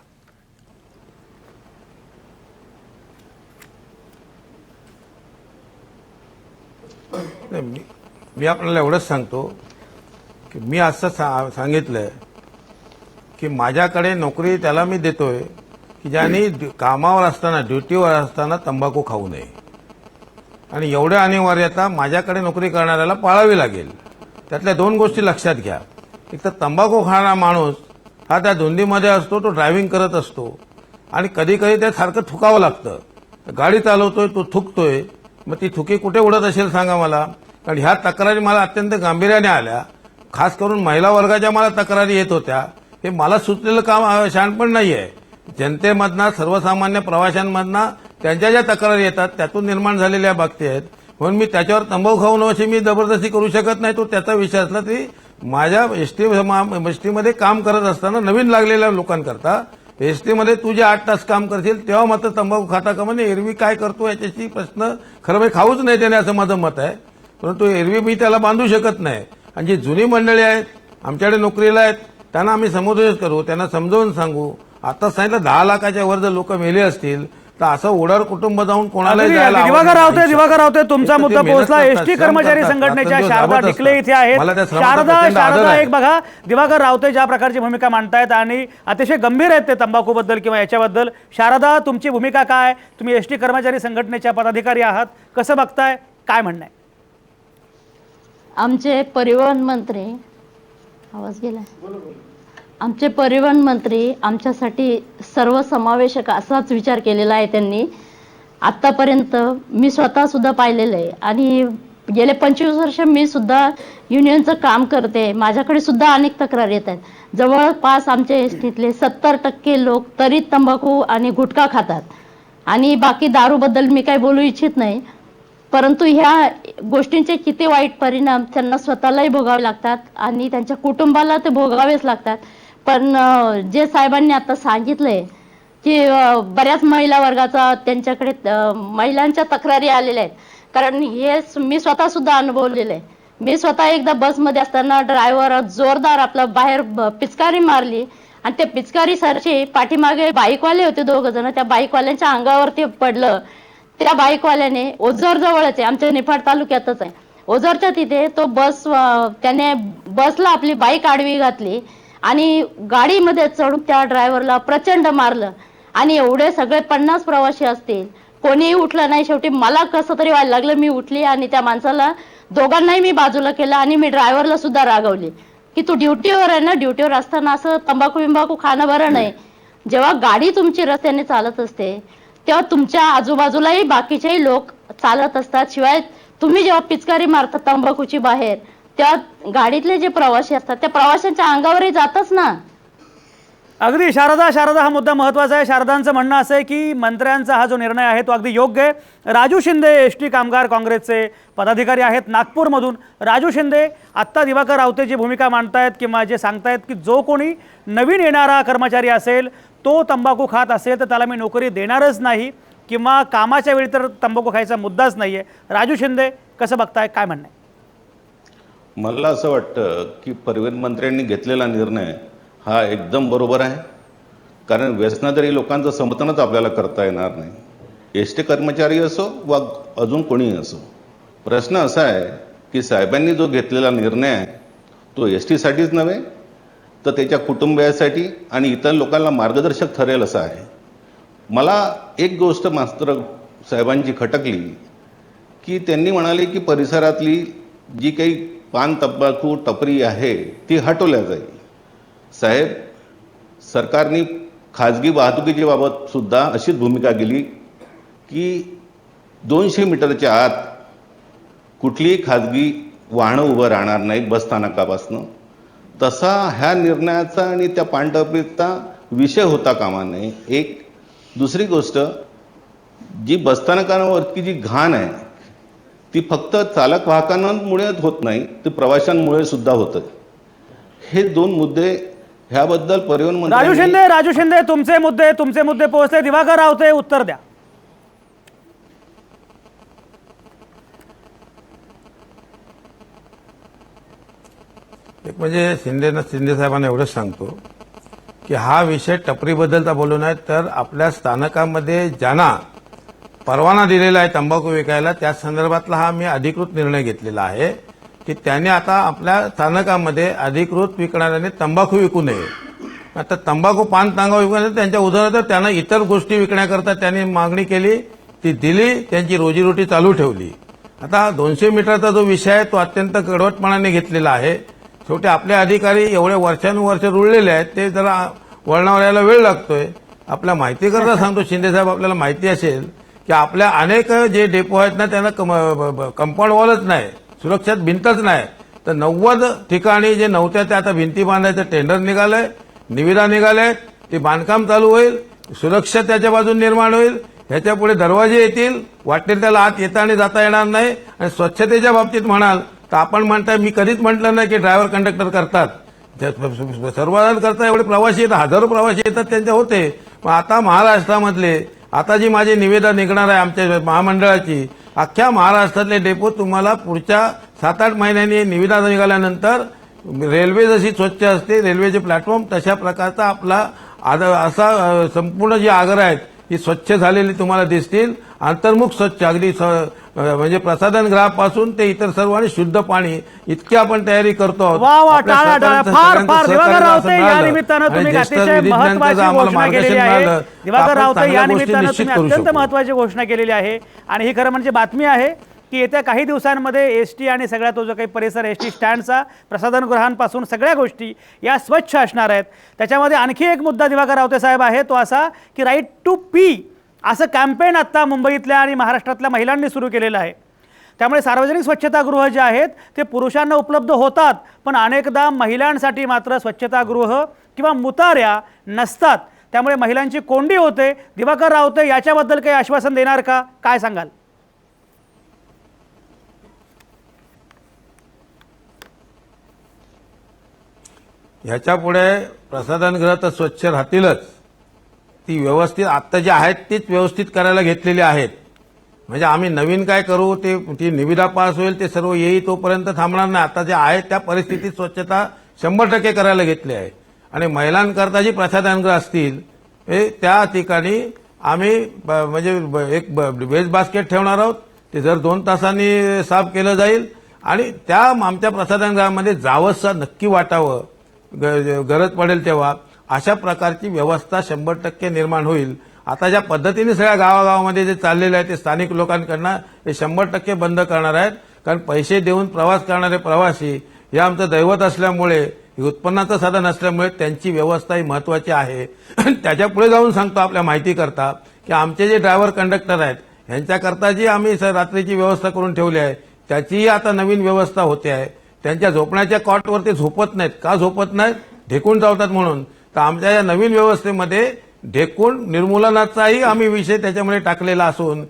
मी आपल्याला एवढंच सांगतो की मी असं सांगितलंय की माझ्याकडे नोकरी त्याला मी देतोय की ज्यांनी कामावर असताना, ड्युटीवर असताना तंबाखू खाऊ नये. आणि एवढ्या अनिवार्यता माझ्याकडे नोकरी करणाऱ्याला पाळावी लागेल. त्यातल्या 2 गोष्टी लक्षात घ्या. एक तर तंबाखू खाणारा माणूस हा त्या धुंदीमध्ये असतो, तो ड्रायव्हिंग करत असतो आणि कधी कधी त्या सारखं थुकावं लागतं. गाडी चालवतोय, तो थुकतोय. मग ती थुकी कुठे उडत असेल सांगा मला. कारण ह्या तक्रारी मला अत्यंत गांभीर्याने आल्या. खास करून महिला वर्गाच्या मला तक्रारी येत होत्या हे मला सुचलेलं काम शहाणपण नाही आहे. जनतेमधनं, सर्वसामान्य प्रवाशांमधनं त्यांच्या ज्या तक्रारी येतात त्यातून निर्माण झालेल्या बाबती आहेत. म्हणून मी त्याच्यावर तंबाखू खाऊ नये अशी मी जबरदस्ती करू शकत नाही. तो त्याचा विषय असला तरी माझ्या एसटीमध्ये काम करत असताना नवीन लागलेल्या लोकांकरता एसटीमध्ये तू जे 8 तास काम करशील तेव्हा मात्र तंबाखू खाता का म्हणे एरवी काय करतो याच्याशी प्रश्न खरं म्हणजे खाऊच नाही त्याने असं माझं मत आहे. परंतु एरवी मी त्याला बांधू शकत नाही. आणि जी जुनी मंडळी आहेत आमच्याकडे नोकरीला आहेत त्यांना आम्ही समुपदेशन करू, त्यांना समजावून सांगू. आता सांगितलं 10 लाखाच्या वर जर लोक मेले असतील तर असं ओढार कुटुंब जाऊन कोणालाही जायला दिवाकर रावते तुमचा मुद्दा पोहोचला. एसटी कर्मचारी संघटनेच्या शारदा डिकले इथे आहेत. शारदा एक बघा, दिवाकर रावते ज्या प्रकारची भूमिका मांडतायत आणि अतिशय गंभीर आहेत ते तंबाखूबद्दल किंवा याच्याबद्दल. शारदा, तुमची भूमिका काय? तुम्ही एसटी कर्मचारी संघटनेच्या पदाधिकारी आहात, कसं बघताय, काय म्हणणं आहे? आमचे परिवहन मंत्री, आवाज गेला, आमचे परिवहन मंत्री आमच्यासाठी सर्वसमावेशक असाच विचार केलेला आहे त्यांनी. आत्तापर्यंत मी स्वतः सुद्धा पाहिलेलं आहे आणि गेले 25 वर्ष मी सुद्धा युनियनचं काम करते. माझ्याकडे सुद्धा अनेक तक्रारी येत आहेत. जवळपास आमच्या एसटीतले 70% लोक तरी तंबाखू आणि गुटखा खातात आणि बाकी दारूबद्दल मी काही बोलू इच्छित नाही. परंतु ह्या गोष्टींचे किती वाईट परिणाम त्यांना स्वतःलाही भोगावे लागतात आणि त्यांच्या कुटुंबाला ते भोगावेच लागतात. पण जे साहेबांनी आता सांगितलंय की बऱ्याच महिला वर्गाचा त्यांच्याकडे महिलांच्या तक्रारी आलेल्या आहेत. कारण हे मी स्वतः सुद्धा अनुभवलेलं आहे. मी स्वतः एकदा बसमध्ये असताना ड्रायव्हर जोरदार आपला बाहेर पिचकारी मारली आणि त्या पिचकारी सरची पाठीमागे बाईकवाले होते 2 जण, त्या बाईकवाल्यांच्या अंगावरती पडलं. त्या बाईकवाल्याने ओझर जवळच आहे, आमच्या निफाड तालुक्यातच आहे, ओझरच्या तिथे तो त्याने बसला आपली बाईक आडवी घातली आणि गाडीमध्ये चढून त्या ड्रायव्हरला प्रचंड मारलं. आणि एवढे सगळे 50 प्रवासी असतील, कोणीही उठलं नाही. शेवटी मला कसं तरी व्हायला लागलं, मी उठली आणि त्या माणसाला दोघांनाही मी बाजूला केलं आणि मी ड्रायव्हरला सुद्धा रागवली की तू ड्युटीवर आहे ना, ड्युटीवर असताना असं तंबाखू खाणं बरं नाही. जेव्हा गाडी तुमची रस्त्याने चालत असते तेव्हा तुमच्या आजूबाजूलाही बाकीचेही लोक चालत असतात. शिवाय तुम्ही जेव्हा पिचकारी मारता तंबाखूची बाहेर तेव्हा गाडीतले जे प्रवासी असतात त्या प्रवाशांच्या अंगावरही जातच ना. अगदी शारदा, हा मुद्दा महत्त्वाचा आहे. शारदांचं म्हणणं असं आहे की मंत्र्यांचा हा जो निर्णय आहे तो अगदी योग्य आहे. राजू शिंदे एसटी कामगार काँग्रेसचे पदाधिकारी आहेत नागपूरमधून. राजू शिंदे, आत्ता दिवाकर रावते जी भूमिका मांडतायत किंवा जे सांगतायत की जो कोणी नवीन येणारा कर्मचारी असेल तो तंबाखू खात असेल तर त्याला मी नोकरी देणारच नाही किंवा कामाच्या वेळी तर तंबाखू खायचा मुद्दाच नाही आहे. राजू शिंदे, कसं बघताय, काय म्हणणं आहे? मला असं वाटतं की परिवहन मंत्र्यांनी घेतलेला निर्णय हा एकदम बरोबर आहे. कारण व्यसनाधारी लोकांचं समर्थनच आपल्याला करता येणार नाही. एस टी कर्मचारी असो वा अजून कोणीही असो. प्रश्न असा आहे की साहेबांनी जो घेतलेला निर्णय आहे तो एस टीसाठीच नव्हे तर त्याच्या कुटुंबियासाठी आणि इतर लोकांना मार्गदर्शक ठरेल असा आहे. मला एक गोष्ट मात्र साहेबांची खटकली की त्यांनी म्हणाले की परिसरातली जी काही पान तंबाखू टपरी आहे ती हटवल्या जाईल. साहेब, सरकारने खाजगी वाहतुकीच्या बाबत सुद्धा अशीच भूमिका केली की 200 मीटरच्या आत कुठलीही खाजगी वाहनं उभं राहणार नाही बसस्थानकापासून. तसा ह्या निर्णयाचा आणि त्या पानटपरीचा विषय होता कामा नये. एक दुसरी गोष्ट, जी बसस्थानकांवरची जी घाण आहे ती फक्त चालक वाहकांमुळे होत नाही, ती प्रवाशांमुळे सुद्धा होतं. हे 2 मुद्दे ह्याबद्दल परिवहन मंत्री राजू शिंदे, तुमचे मुद्दे पोहोचले. दिवाकर रावते, उत्तर द्या. एक म्हणजे शिंदे साहेबांना एवढंच सांगतो की हा विषय टपरीबद्दलचा बोलू नये तर आपल्या स्थानकामध्ये ज्यांना परवाना दिलेला आहे तंबाखू विकायला त्या संदर्भातला हा मी अधिकृत निर्णय घेतलेला आहे की त्यांनी आता आपल्या स्थानकामध्ये अधिकृत विकणाऱ्याने तंबाखू विकू नये. आता तंबाखू पान तांबा विकू नये त्यांच्या उदाहरणार्थ त्यांना इतर गोष्टी विकण्याकरता त्यांनी मागणी केली, ती दिली, त्यांची रोजीरोटी चालू ठेवली. आता 200 मीटरचा जो विषय आहे तो अत्यंत कडवटपणाने घेतलेला आहे. शेवटी आपले अधिकारी एवढे वर्षानुवर्ष रुळलेले आहेत, ते जरा वळणावर यायला वेळ लागतोय. आपल्या माहितीकरता सांगतो शिंदेसाहेब, आपल्याला माहिती असेल की आपल्या अनेक जे डेपो आहेत ना त्यांना कंपाऊंड वॉलच नाही, सुरक्षित भिंतच नाही. तर 90 ठिकाणी जे नव्हत्या त्या आता भिंती बांधायचं टेंडर निघालंय. निविदा निघाल्या ते बांधकाम चालू होईल, सुरक्षा त्याच्या बाजून निर्माण होईल, ह्याच्या पुढे दरवाजे येतील, वाटेल त्याला आत येता आणि जाता येणार नाही. आणि स्वच्छतेच्या बाबतीत म्हणाल तर आपण म्हणताय, मी कधीच म्हटलं नाही की ड्रायव्हर कंडक्टर करतात, सर्वजण करतात, एवढे प्रवासी येतात, हजारो प्रवासी येतात त्यांचे होते. पण आता महाराष्ट्रामधले आता जी माझी निवेदन निघणार आहे आमच्या महामंडळाची, अख्ख्या महाराष्ट्रातले डेपो तुम्हाला पुढच्या 7-8 महिन्यांनी निविदा निघाल्यानंतर रेल्वे जशी स्वच्छ असते, रेल्वेचे प्लॅटफॉर्म तशा प्रकारचा आपला असा संपूर्ण जी आगार आहेत ही स्वच्छ झालेली तुम्हाला दिसतील. अंतर्मुख स्वच्छ, अगदी म्हणजे प्रसाधनगृहापासून ते इतर सर्व आणि शुद्ध पाणी इतकी आपण तयारी करतो आहोत. वा वा, आपल्या टाळा टाळा, सहकाऱ्यांचं फार सगळ्यांचं फार दिवाकर सहकार्य रावते असं या मिळालं. निमित्तानं आणि तुम्ही ज्येष्ठ अतिशय विधिज्ञांचं महत्वाची आम्हाला घोषणा केलेली मार्गदर्शन आहे. मिळालं. दिवाकर आपण रावते चांगल्या या गोष्टी निमित्तानं निश्चित तुम्ही करू अत्यंत शकू. महत्वाची घोषणा केलेली आहे. आणि ही खरं म्हणजे बातमी आहे की येत्या काही दिवसांमध्ये एसटी आणि सगळा तो जो काही परिसर एसटी स्टँडचा, प्रसाधनगृहांपासून सगळ्या गोष्टी या स्वच्छ असणार आहेत. त्याच्यामध्ये आणखी एक मुद्दा दिवाकर रावते साहेब आहे तो असा की राईट टू पी असं कॅम्पेन आत्ता मुंबईतल्या आणि महाराष्ट्रातल्या महिलांनी सुरू केलेलं आहे. त्यामुळे सार्वजनिक स्वच्छतागृह जे आहेत ते पुरुषांना उपलब्ध होतात, पण अनेकदा महिलांसाठी मात्र स्वच्छतागृह किंवा मुताऱ्या नसतात. त्यामुळे महिलांची कोंडी होते. दिवाकर रावते याच्याबद्दल काही आश्वासन देणार का, काय सांगाल? ह्याच्या पुढे प्रसाधनगृह तर स्वच्छ राहतीलच, ती व्यवस्थित आत्ता जी आहेत तीच व्यवस्थित करायला घेतलेली आहेत. म्हणजे आम्ही नवीन काय करू, ती निविदा पास होईल, ते सर्व येईल तोपर्यंत थांबणार नाही. आता जे आहे त्या परिस्थितीत स्वच्छता 100% करायला घेतली आहे. आणि महिलांकरता जी प्रसाधनगृह असतील त्या ठिकाणी आम्ही म्हणजे एक वेस्ट बास्केट ठेवणार आहोत. ते जर 2 तासांनी साफ केलं जाईल आणि त्या आमच्या प्रसाधनगृहामध्ये जावंसं नक्की वाटावं, गरज पडेल तेव्हा अशा प्रकारची व्यवस्था 100% निर्माण होईल. आता ज्या पद्धतीने सगळ्या गावागावामध्ये जे चाललेलं आहे ते स्थानिक लोकांकडनं हे 100% बंद करणार आहेत. कारण पैसे देऊन प्रवास करणारे प्रवासी हे आमचं दैवत असल्यामुळे, हे उत्पन्नाचं साधन असल्यामुळे त्यांची व्यवस्था ही महत्वाची आहे. त्याच्या पुढे जाऊन सांगतो आपल्या माहितीकरता की आमचे जे ड्रायव्हर कंडक्टर आहेत ह्यांच्याकरता जी आम्ही रात्रीची व्यवस्था करून ठेवली आहे त्याचीही आता नवीन व्यवस्था होते आहे. त्यांच्या झोपण्याच्या कॉटवर ते झोपत नाहीत. का झोपत नाहीत? ढेकून चावतात म्हणून. तर आमच्या या नवीन व्यवस्थेमध्ये ढेकूण निर्मूलनाचाही आम्ही विषय त्याच्यामध्ये टाकलेला असून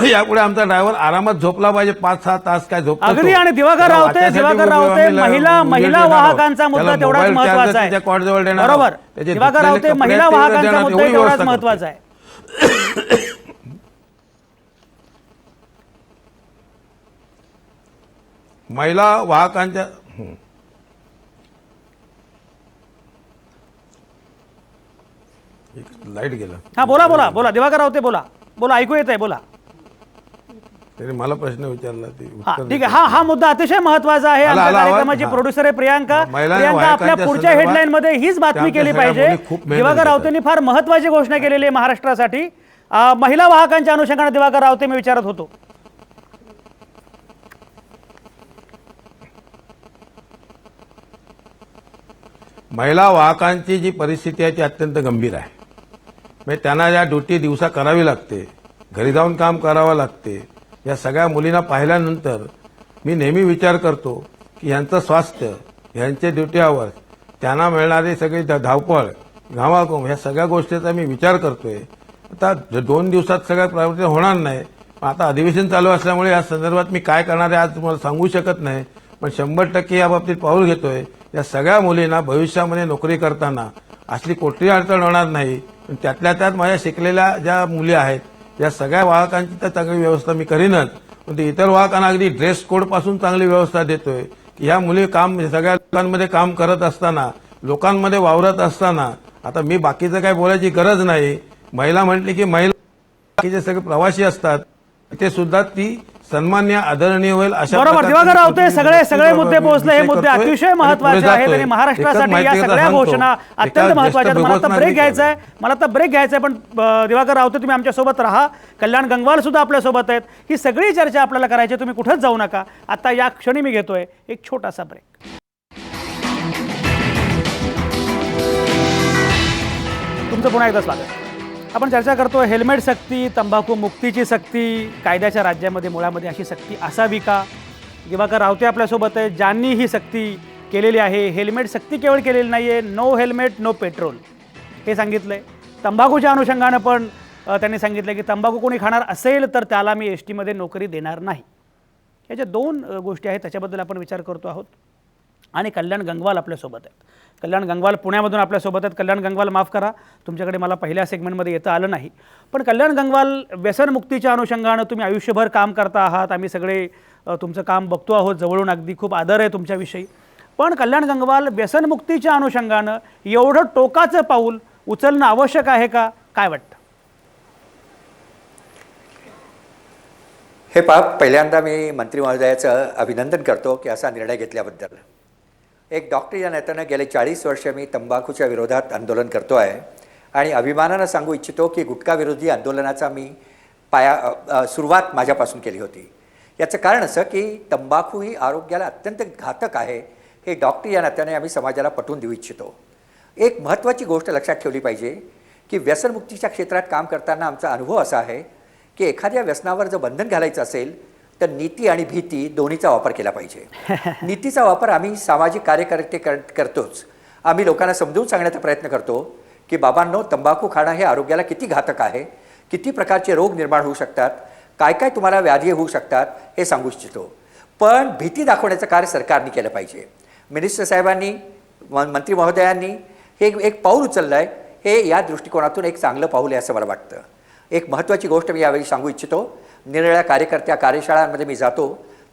यापुढे आमचा ड्रायव्हर आरामात झोपला पाहिजे, 5-6 तास काय झोपतो. अगदी. आणि दिवाकर रावते महिला वाहकांचा मुद्दा तेवढाच महत्वाचा आहे. बरोबर, दिवाकर रावते महिला वाहकांचा मुद्दा तेवढाच महत्वाचा आहे. महिला वाहकांच्या लाईट गेला. हा, बोला बोला बोला दिवाकर रावते, बोला बोला, ऐकू येत आहे, बोला. त्याने मला प्रश्न विचारला ते हा, उत्तर ठीक आहे. हा मुद्दा अतिशय महत्वाचा आहे. आला, आमच्या आला, कार्यक्रमाची हा. प्रोड्युसर आहे प्रियांका. महिला प्रियांका, आपल्या वाहकांच्या पुढच्या संदर्भात हेडलाईन मध्ये हीच बातमी त्या केली सगळ्या पाहिजे. मुली खूप मेहनत दिवाकर घेतात. रावतेंनी फार महत्वाची घोषणा केलेली आहे महाराष्ट्रासाठी. महिला वाहकांच्या अनुषंगाने दिवाकर रावते मी विचारत होतो. महिला वाहकांची जी परिस्थिती आहे ती अत्यंत गंभीर आहे. म्हणजे त्यांना या ड्युटी दिवसा करावी लागते, घरी जाऊन काम करावं लागते. या सगळ्या मुलींना पाहिल्यानंतर मी नेहमी विचार करतो की यांचं स्वास्थ्य, यांचे ड्युटी आवर्स, त्यांना मिळणारी सगळी धावपळ, घामाघूम, ह्या सगळ्या गोष्टीचा मी विचार करतोय. आता 2 दिवसात सगळ्या प्रवृत्ती होणार नाही. आता अधिवेशन चालू असल्यामुळे या संदर्भात मी काय करणार आहे आज तुम्हाला सांगू शकत नाही. पण 100% या बाबतीत पाऊल घेतोय. या सगळ्या मुलींना भविष्यामध्ये नोकरी करताना असली कोणतीही अडचण होणार नाही. पण त्यातल्या त्यात माझ्या शिकलेल्या ज्या मुली आहेत या सगळ्या वाहकांची तर चांगली व्यवस्था मी करीनच. पण ते इतर वाहकांना अगदी ड्रेस कोड पासून चांगली व्यवस्था देतोय की ह्या मुली सगळ्या लोकांमध्ये काम करत असताना, लोकांमध्ये वावरत असताना, आता मी बाकीचं काय बोलायची गरज नाही. महिला म्हटली की महिला बाकीचे सगळे प्रवासी असतात, ते सुद्धा ती सन्मान्य आदरणीय होईल. अशा बरोबर, दिवाकर रावते सगळे मुद्दे पोहोचले. हे मुद्दे अतिशय महत्वाचे आहेत आणि महाराष्ट्रासाठी या सगळ्या घोषणा अत्यंत महत्वाच्या आहेत. मला आता ब्रेक घ्यायचा आहे. पण दिवाकर रावते तुम्ही आमच्यासोबत राहा. कल्याण गंगवाल सुद्धा आपल्यासोबत आहेत. ही सगळी चर्चा आपल्याला करायची. तुम्ही कुठेच जाऊ नका. आता या क्षणी मी घेतोय एक छोटासा ब्रेक. तुमचं पुन्हा एकदा स्वागत. आपण चर्चा करतो हेल्मेट सक्ती, तंबाखू मुक्तीची सक्ती, कायद्याच्या राज्यामध्ये मुळामध्ये अशी सक्ती असावी का? दिवाकर रावते आपल्यासोबत आहे, ज्यांनी ही सक्ती केलेली आहे. हेल्मेट सक्ती केवळ केलेली नाही आहे, नो हेल्मेट नो पेट्रोल हे सांगितलं आहे. तंबाखूच्या अनुषंगानं पण त्यांनी सांगितलं की तंबाखू कोणी खाणार असेल तर त्याला मी एस टीमध्ये नोकरी देणार नाही. ह्या ज्या दोन गोष्टी आहेत त्याच्याबद्दल आपण विचार करतो आहोत. आणि कल्याण गंगवाल आपल्यासोबत आहेत. कल्याण गंगवाल पुण्यामधून आपल्यासोबत आहेत. कल्याण गंगवाल, माफ करा तुमच्याकडे मला पहिल्या सेगमेंटमध्ये येता आलं नाही, पण कल्याण गंगवाल, व्यसनमुक्तीच्या अनुषंगानं तुम्ही आयुष्यभर काम करता आहात. आम्ही सगळे तुमचं काम बघतो आहोत जवळून, अगदी खूप आदर आहे तुमच्याविषयी. पण कल्याण गंगवाल, व्यसनमुक्तीच्या अनुषंगानं एवढं टोकाचं पाऊल उचलणं आवश्यक आहे का, काय वाटतं? हे पहा, पहिल्यांदा मी मंत्री महोदयाचं अभिनंदन करतो की असा निर्णय घेतल्याबद्दल. एक डॉक्टर या नात्यानं गेले 40 वर्ष मी तंबाखूच्या विरोधात आंदोलन करतो आहे आणि अभिमानानं सांगू इच्छितो की गुटखा विरोधी आंदोलनाचा मी सुरुवात माझ्यापासून केली होती. याचं कारण असं की तंबाखू ही आरोग्याला अत्यंत घातक आहे हे डॉक्टर या नात्याने आम्ही समाजाला पटवून देऊ इच्छितो. एक महत्त्वाची गोष्ट लक्षात ठेवली पाहिजे की व्यसनमुक्तीच्या क्षेत्रात काम करताना आमचा अनुभव असा आहे की एखाद्या व्यसनावर जर बंधन घालायचं असेल तर नीती आणि भीती दोन्हीचा वापर केला पाहिजे. नीतीचा वापर आम्ही सामाजिक कार्यकर्ते करतोच. आम्ही लोकांना समजून सांगण्याचा प्रयत्न करतो की बाबांनो, तंबाखू खाणं हे आरोग्याला किती घातक आहे, किती प्रकारचे रोग निर्माण होऊ शकतात, काय काय तुम्हाला व्याधी होऊ शकतात हे सांगू इच्छितो. पण भीती दाखवण्याचं कार्य सरकारने केलं पाहिजे. मिनिस्टर साहेबांनी, मंत्री महोदयांनी हे एक पाऊल उचललं आहे, हे या दृष्टिकोनातून एक चांगलं पाऊल आहे असं मला वाटतं. एक महत्त्वाची गोष्ट मी यावेळी सांगू इच्छितो. निरनिराळ्या कार्यशाळांमध्ये मी जातो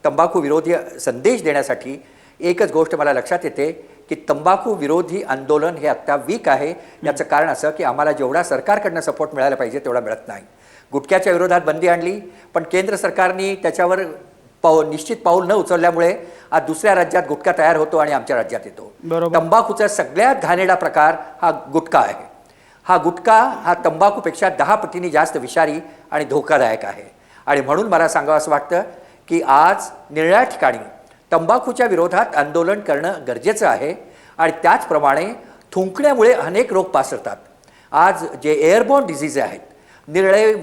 तंबाखू विरोधी संदेश देण्यासाठी. एकच गोष्ट मला लक्षात येते की तंबाखू विरोधी आंदोलन हे आत्ता वीक आहे. याचं कारण असं की आम्हाला जेवढा सरकारकडनं सपोर्ट मिळायला पाहिजे तेवढा मिळत नाही. गुटख्याच्या विरोधात बंदी आणली, पण केंद्र सरकारने त्याच्यावर निश्चित पाऊल न उचलल्यामुळे आज दुसऱ्या राज्यात गुटखा तयार होतो आणि आमच्या राज्यात येतो. तंबाखूचा सगळ्यात घाणेरडा प्रकार हा गुटखा आहे. हा गुटखा हा तंबाखूपेक्षा 10 पटींनी जास्त विषारी आणि धोकादायक आहे. आणि म्हणून मला सांगावं असं वाटतं की आज निरनिराळ्या ठिकाणी तंबाखूच्या विरोधात आंदोलन करणं गरजेचं आहे. आणि त्याचप्रमाणे थुंकण्यामुळे अनेक रोग पसरतात. आज जे एअरबॉर्न डिझीज आहेत, निरनिराळे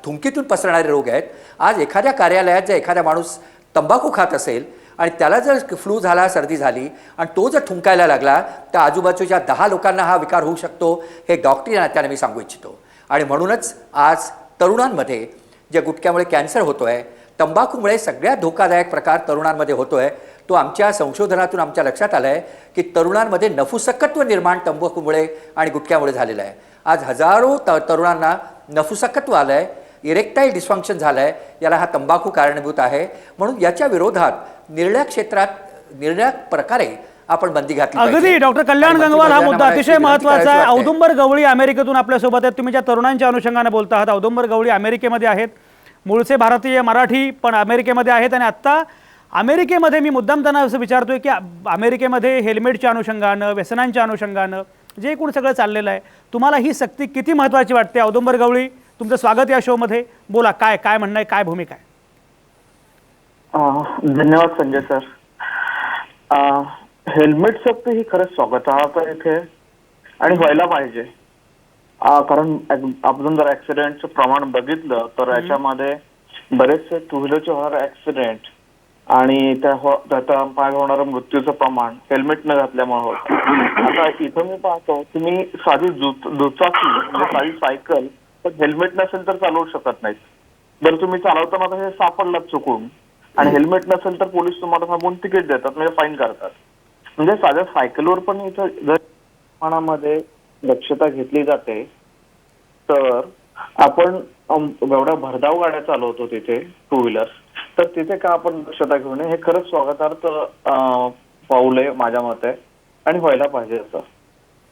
थुंकीतून पसरणारे रोग आहेत. आज एखाद्या कार्यालयात जर एखादा माणूस तंबाखू खात असेल आणि त्याला जर फ्लू झाला, सर्दी झाली आणि तो जर थुंकायला लागला तर आजूबाजूच्या 10 लोकांना हा विकार होऊ शकतो, हे डॉक्टरी नात्याने मी सांगू इच्छितो. आणि म्हणूनच आज तरुणांमध्ये जे गुटख्यामुळे कॅन्सर होतो आहे, तंबाखूमुळे सगळ्यात धोकादायक प्रकार तरुणांमध्ये होतो आहे, तो आमच्या संशोधनातून आमच्या लक्षात आलं आहे की तरुणांमध्ये नपुसकत्व निर्माण तंबाखूमुळे आणि गुटख्यामुळे झालेलं आहे. आज हजारो तरुणांना नपुसकत्व आलं आहे, इरेक्टाईल डिस्फंक्शन झालं आहे. याला हा तंबाखू कारणीभूत आहे. म्हणून याच्या विरोधात निरनिराळ्या क्षेत्रात निरनिराळ्या प्रकारे आपण बंदी घातली पाहिजे. अगदी डॉक्टर कल्याण गंगवाल, हा मुद्दा अतिशय महत्त्वाचा आहे. औदुंबर गवळी अमेरिकेतून आपल्यासोबत आहेत. तुम्ही ज्या तरुणांच्या अनुषंगाने बोलता आहात, औदुंबर गवळी अमेरिकेमध्ये आहेत. मूळचे भारतीय, मराठी, पण अमेरिकेमध्ये आहेत. आणि आत्ता अमेरिकेमध्ये मी मुद्दाम त्यांना असं विचारतोय की अमेरिकेमध्ये हेल्मेटच्या अनुषंगानं, व्यसनांच्या अनुषंगानं जे एकूण सगळं चाललेलं आहे, तुम्हाला ही सक्ती किती महत्त्वाची वाटते? औदुंबर गवळी, तुमचं स्वागत या शोमध्ये. बोला, काय काय म्हणणं आहे, काय भूमिका आहे? धन्यवाद संजय सर. हेल्मेट सक्ती ही खरंच स्वागतार्ह इथे आणि व्हायला पाहिजे. कारण आपण जर ऍक्सिडेंटचं प्रमाण बघितलं तर याच्यामध्ये बरेचसे टू व्हीलरचे होणारे ऍक्सिडेंट आणि त्याचा होणारं मृत्यूचं प्रमाण हेल्मेट न घातल्यामुळे होतं. आता इथं मी पाहतो तुम्ही साधी दुचाकी म्हणजे साधी सायकल पण हेल्मेट नसेल तर चालवू शकत नाहीत. जर तुम्ही चालवताना हे सापडलात चुकून आणि हेल्मेट नसेल तर पोलीस तुम्हाला थांबवून तिकीट देतात, म्हणजे फाईन करतात. म्हणजे साध्या सायकलवर पण इथं जर प्रमाणामध्ये दक्षता घेतली जाते तर आपण एवढ्या भरधाव गाड्या चालवतो तिथे टू व्हीलर, तर तिथे का आपण दक्षता घेऊ नये? हे खरंच स्वागतार्ह पाऊल आहे माझ्या मते आणि व्हायला पाहिजे. असं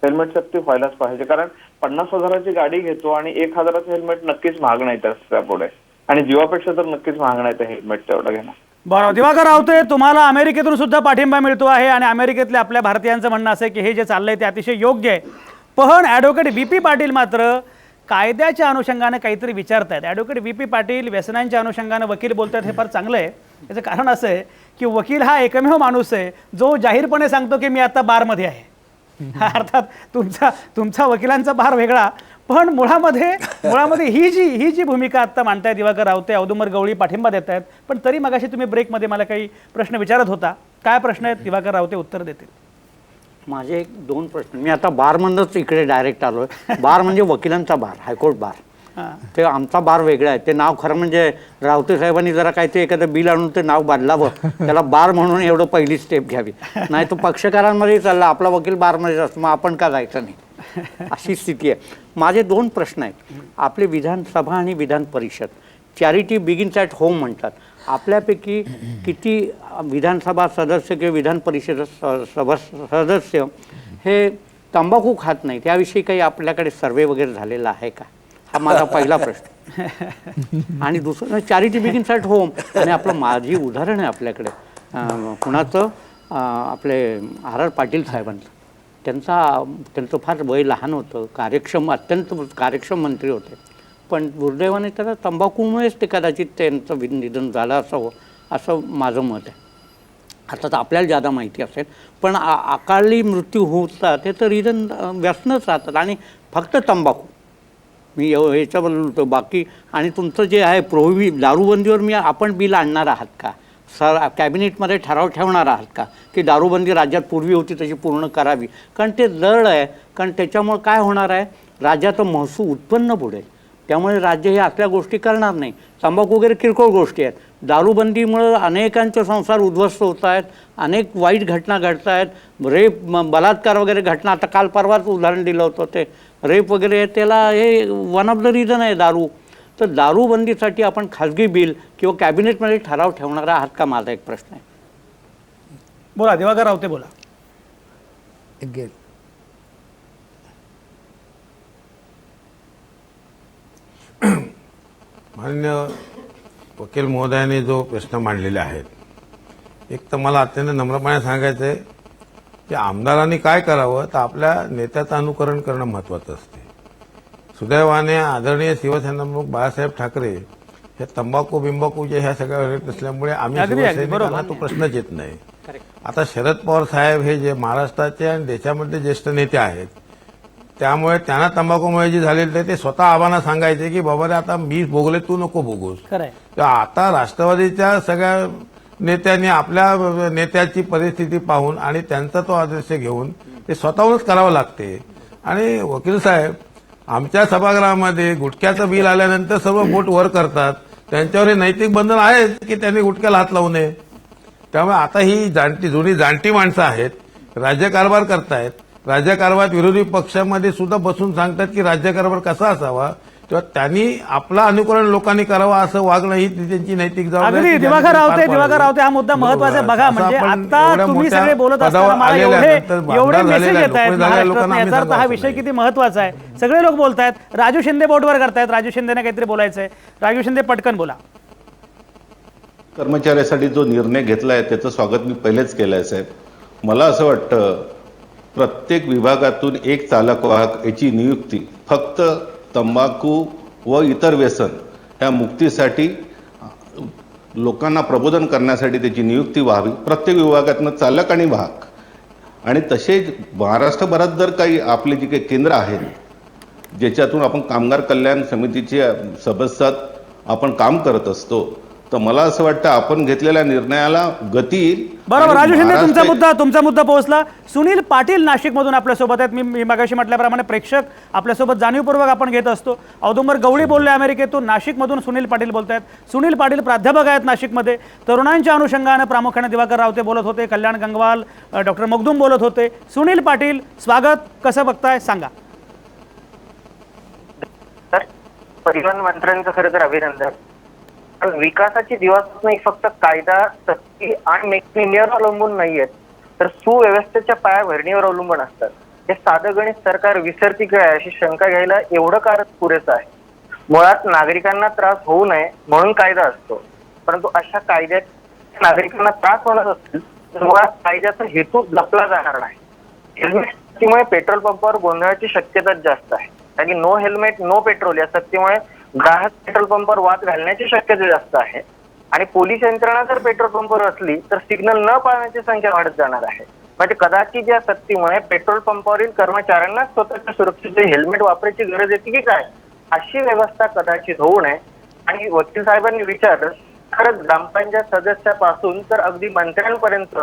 हेल्मेट सक्ती व्हायलाच पाहिजे. कारण 50,000ची गाडी घेतो आणि 1,000चं हेल्मेट नक्कीच महाग नाही त्यापुढे, आणि जीवापेक्षा तर नक्कीच महाग नाही ते हेल्मेट तेवढं घेणं. बरं, दिवाकर रावते, तुम्हाला अमेरिकेतून सुद्धा पाठिंबा मिळतो आहे आणि अमेरिकेतल्या आपल्या भारतीयांचं म्हणणं असं आहे की हे जे चाललंय ते अतिशय योग्य आहे. पण ॲडव्होकेट VP पाटील मात्र कायद्याच्या अनुषंगाने काहीतरी विचारतायत. ॲडव्होकेट VP पाटील व्यसनांच्या अनुषंगाने वकील बोलतात, हे फार चांगलं आहे. याचं कारण असं आहे की वकील हा एकमेव माणूस आहे जो जाहीरपणे सांगतो की मी आता बारमध्ये आहे. अर्थात तुमचा वकिलांचा बार वेगळा, पण मुळामध्ये ही जी भूमिका आत्ता मांडतायत दिवाकर रावते, औदुंबर गवळी पाठिंबा देत आहेत. पण तरी मगाशी तुम्ही ब्रेकमध्ये मला काही प्रश्न विचारत होता, काय प्रश्न आहेत दिवाकर रावते उत्तर देतील. माझे एक 2 प्रश्न. मी आता बारमधूनच इकडे डायरेक्ट आलो आहे. बार म्हणजे वकिलांचा बार, हायकोर्ट बार. ते आमचा बार वेगळा आहे. ते नाव खरं म्हणजे रावते साहेबांनी जरा काय ते एखादं बिल आणून ते नाव बदलावं, त्याला बार म्हणून एवढं पहिली स्टेप घ्यावी. नाही तो पक्षकारांमध्ये चालला, आपला वकील बारमध्ये असतो, मग आपण का जायचं नाही, अशी स्थिती आहे. माझे 2 प्रश्न आहेत. आपले विधानसभा आणि Vidhan Parishad, charity begins at home म्हणतात. आपल्यापैकी किती विधानसभा सदस्य किंवा विधान परिषद सदस्य हे तंबाखू खात नाही, त्याविषयी काही आपल्याकडे सर्वे वगैरे झालेला आहे का, हा माझा पहिला प्रश्न. आणि दुसरं चॅरिटी बिगिन्स ॲट होम. आणि आपलं माझी उदाहरण आहे आपल्याकडे कुणाचं, आपले RR पाटील साहेबांचं. त्यांचं फार वय लहान होतं, अत्यंत कार्यक्षम मंत्री होते, पण दुर्दैवाने त्याला तंबाखूमुळेच ते कदाचित त्यांचं निधन झालं असावं, असं माझं मत आहे. आता तर आपल्याला जादा माहिती असेल, पण अकाली मृत्यू होतात ते तर रिझन व्यसनच राहतात आणि फक्त तंबाखू. मी याच्याबद्दल बोलतो. बाकी आणि तुमचं जे आहे दारूबंदीवर आपण बिल आणणार आहात का, कॅबिनेटमध्ये ठराव ठेवणार आहात का की दारूबंदी राज्यात पूर्वी होती तशी पूर्ण करावी. कारण ते जड आहे, कारण त्याच्यामुळे काय होणार आहे, राज्याचं महसूल उत्पन्न बुडेल. त्यामुळे राज्य हे असल्या गोष्टी करणार नाही. तंबाखू वगैरे किरकोळ गोष्टी आहेत. दारूबंदीमुळं अनेकांचे संसार उद्ध्वस्त होत आहेत, अनेक वाईट घटना घडत आहेत, रेप बलात्कार वगैरे घटना. आता काल परवाच उदाहरण दिलं होतं, ते रेप वगैरे, त्याला हे वन ऑफ द रिझन आहे दारू. तर दारूबंदीसाठी आपण खाजगी बिल किंवा कॅबिनेटमध्ये ठराव ठेवणार आहात का, माझा एक प्रश्न आहे. बोला दिवाकर रावते, बोला. गेल मान्य वकील महोदयाने जो प्रश्न मांडलेले आहेत, एक तर मला अत्यंत नम्रपणे सांगायचं आहे की आमदारांनी काय करावं, तर आपल्या नेत्याचं अनुकरण करणं महत्त्वाचं असते. सुदैवाने आदरणीय शिवसेनाप्रमुख बाळासाहेब ठाकरे हे तंबाखू बिंबाखूचे ह्या सगळ्या येत नसल्यामुळे आम्ही शिवसैनिकांना तो प्रश्नच येत नाही. आता शरद पवार साहेब हे जे महाराष्ट्राचे आणि देशामध्ये ज्येष्ठ नेते आहेत, त्यामुळे त्यांना तंबाखूमुळे जे झालेलं ते स्वतः आव्हाना सांगायचे की बाबा रे आता मी भोगले, तू नको भोगूस. तर आता राष्ट्रवादीच्या सगळ्या नेत्यांनी आपल्या नेत्याची परिस्थिती पाहून आणि त्यांचा तो आदर्श घेऊन ते स्वतःहूनच करावं लागते. आणि वकील साहेब आमच्या सभागृहामध्ये गुटख्याचं बिल आल्यानंतर सर्व बोट वर करतात, त्यांच्यावर हे नैतिक बंधन आहे की त्यांनी गुटख्याला हात लावू नये. त्यामुळे आता ही जुनी जाणती माणसं आहेत, राज्यकारभार करतायत. राज्यकारभारात विरोधी पक्षामध्ये सुद्धा बसून सांगतात की राज्यकारभार कसा असावा, तेव्हा त्यांनी आपलं अनुकरण लोकांनी करावं, असं वागणं ही त्यांची नैतिक जबाबदारी. दिवाकर रावते हा मुद्दा महत्वाचा आहे. बघा, म्हणजे आता तुम्ही सगळे बोलत असताना मला एवढे मेसेज येत आहेत महाराष्ट्रात, याचा अर्थ हा विषय किती महत्वाचा आहे. सगळे लोक बोलतायत. राजू शिंदे बोर्डवर करतायत, राजू शिंदेने काहीतरी बोलायचंय. राजू शिंदे पटकन बोला. कर्मचाऱ्यासाठी जो निर्णय घेतलाय त्याचं स्वागत मी पहिलेच केलंय साहेब. मला असं वाटतं प्रत्येक विभागातून एक चालक वाहक याची नियुक्ती फक्त तंबाखू व इतर व्यसन ह्या मुक्तीसाठी लोकांना प्रबोधन करण्यासाठी त्याची नियुक्ती व्हावी. प्रत्येक विभागातनं चालक आणि वाहक. आणि तसेच महाराष्ट्रभरात जर काही आपले जे काही केंद्र आहेत ज्याच्यातून आपण कामगार कल्याण समितीचे सभासद आपण काम करत असतो, तर मला असं वाटतं आपण घेतलेल्या निर्णयाला गती येईल. बरोबर. राजू शिंदे, तुमचा मुद्दा पोहोचला. सुनील पाटील नाशिकमधून आपल्यासोबत आहेत. मी मागाशी म्हटल्याप्रमाणे प्रेक्षक आपल्यासोबत जाणीवपूर्वक आपण घेत असतो. औदुंबर गवळी बोलले अमेरिकेतून, नाशिकमधून सुनील पाटील बोलत आहेत. सुनील पाटील प्राध्यापक आहेत नाशिकमध्ये. तरुणांच्या अनुषंगानं प्रामुख्याने दिवाकर रावते बोलत होते, कल्याण गंगवाल, डॉक्टर मगदूम बोलत होते. सुनील पाटील, स्वागत. कसं बघताय सांगा. परिवहन मंत्र्यांचं खरं तर अभिनंदन. विकासाची दिवासपासून फक्त कायदा, सक्ती आणि मेक इन इंडियावर अवलंबून नाहीयेत, तर सुव्यवस्थेच्या पायाभरणीवर अवलंबून असतात. हे साधं गणित सरकार विसरती काय अशी शंका घ्यायला एवढं कारण पुरेसं आहे. मुळात नागरिकांना त्रास होऊ नये म्हणून कायदा असतो, परंतु अशा कायद्यात नागरिकांना त्रास होणार असेल तर मुळात कायद्याचा हेतू जपला जाणार नाही. हेल्मेट सक्तीमुळे पेट्रोल पंपावर गोंधळाची शक्यता जास्त आहे, कारण की नो हेल्मेट नो पेट्रोल या सक्तीमुळे ग्राहक पेट्रोल पंपावर वाद घालण्याची शक्यता जास्त आहे. आणि पोलीस यंत्रणा जर पेट्रोल पंपावर असली तर सिग्नल न पाळण्याची संख्या वाढत जाणार आहे. म्हणजे कदाचित या सक्तीमुळे पेट्रोल पंपावरील कर्मचाऱ्यांना स्वतःच्या सुरक्षेचे हेल्मेट वापरायची गरज येते की काय, अशी व्यवस्था कदाचित होऊ नये. आणि वकील साहेबांनी विचारलं, खरंच ग्रामपंचायत सदस्यापासून तर अगदी मंत्र्यांपर्यंत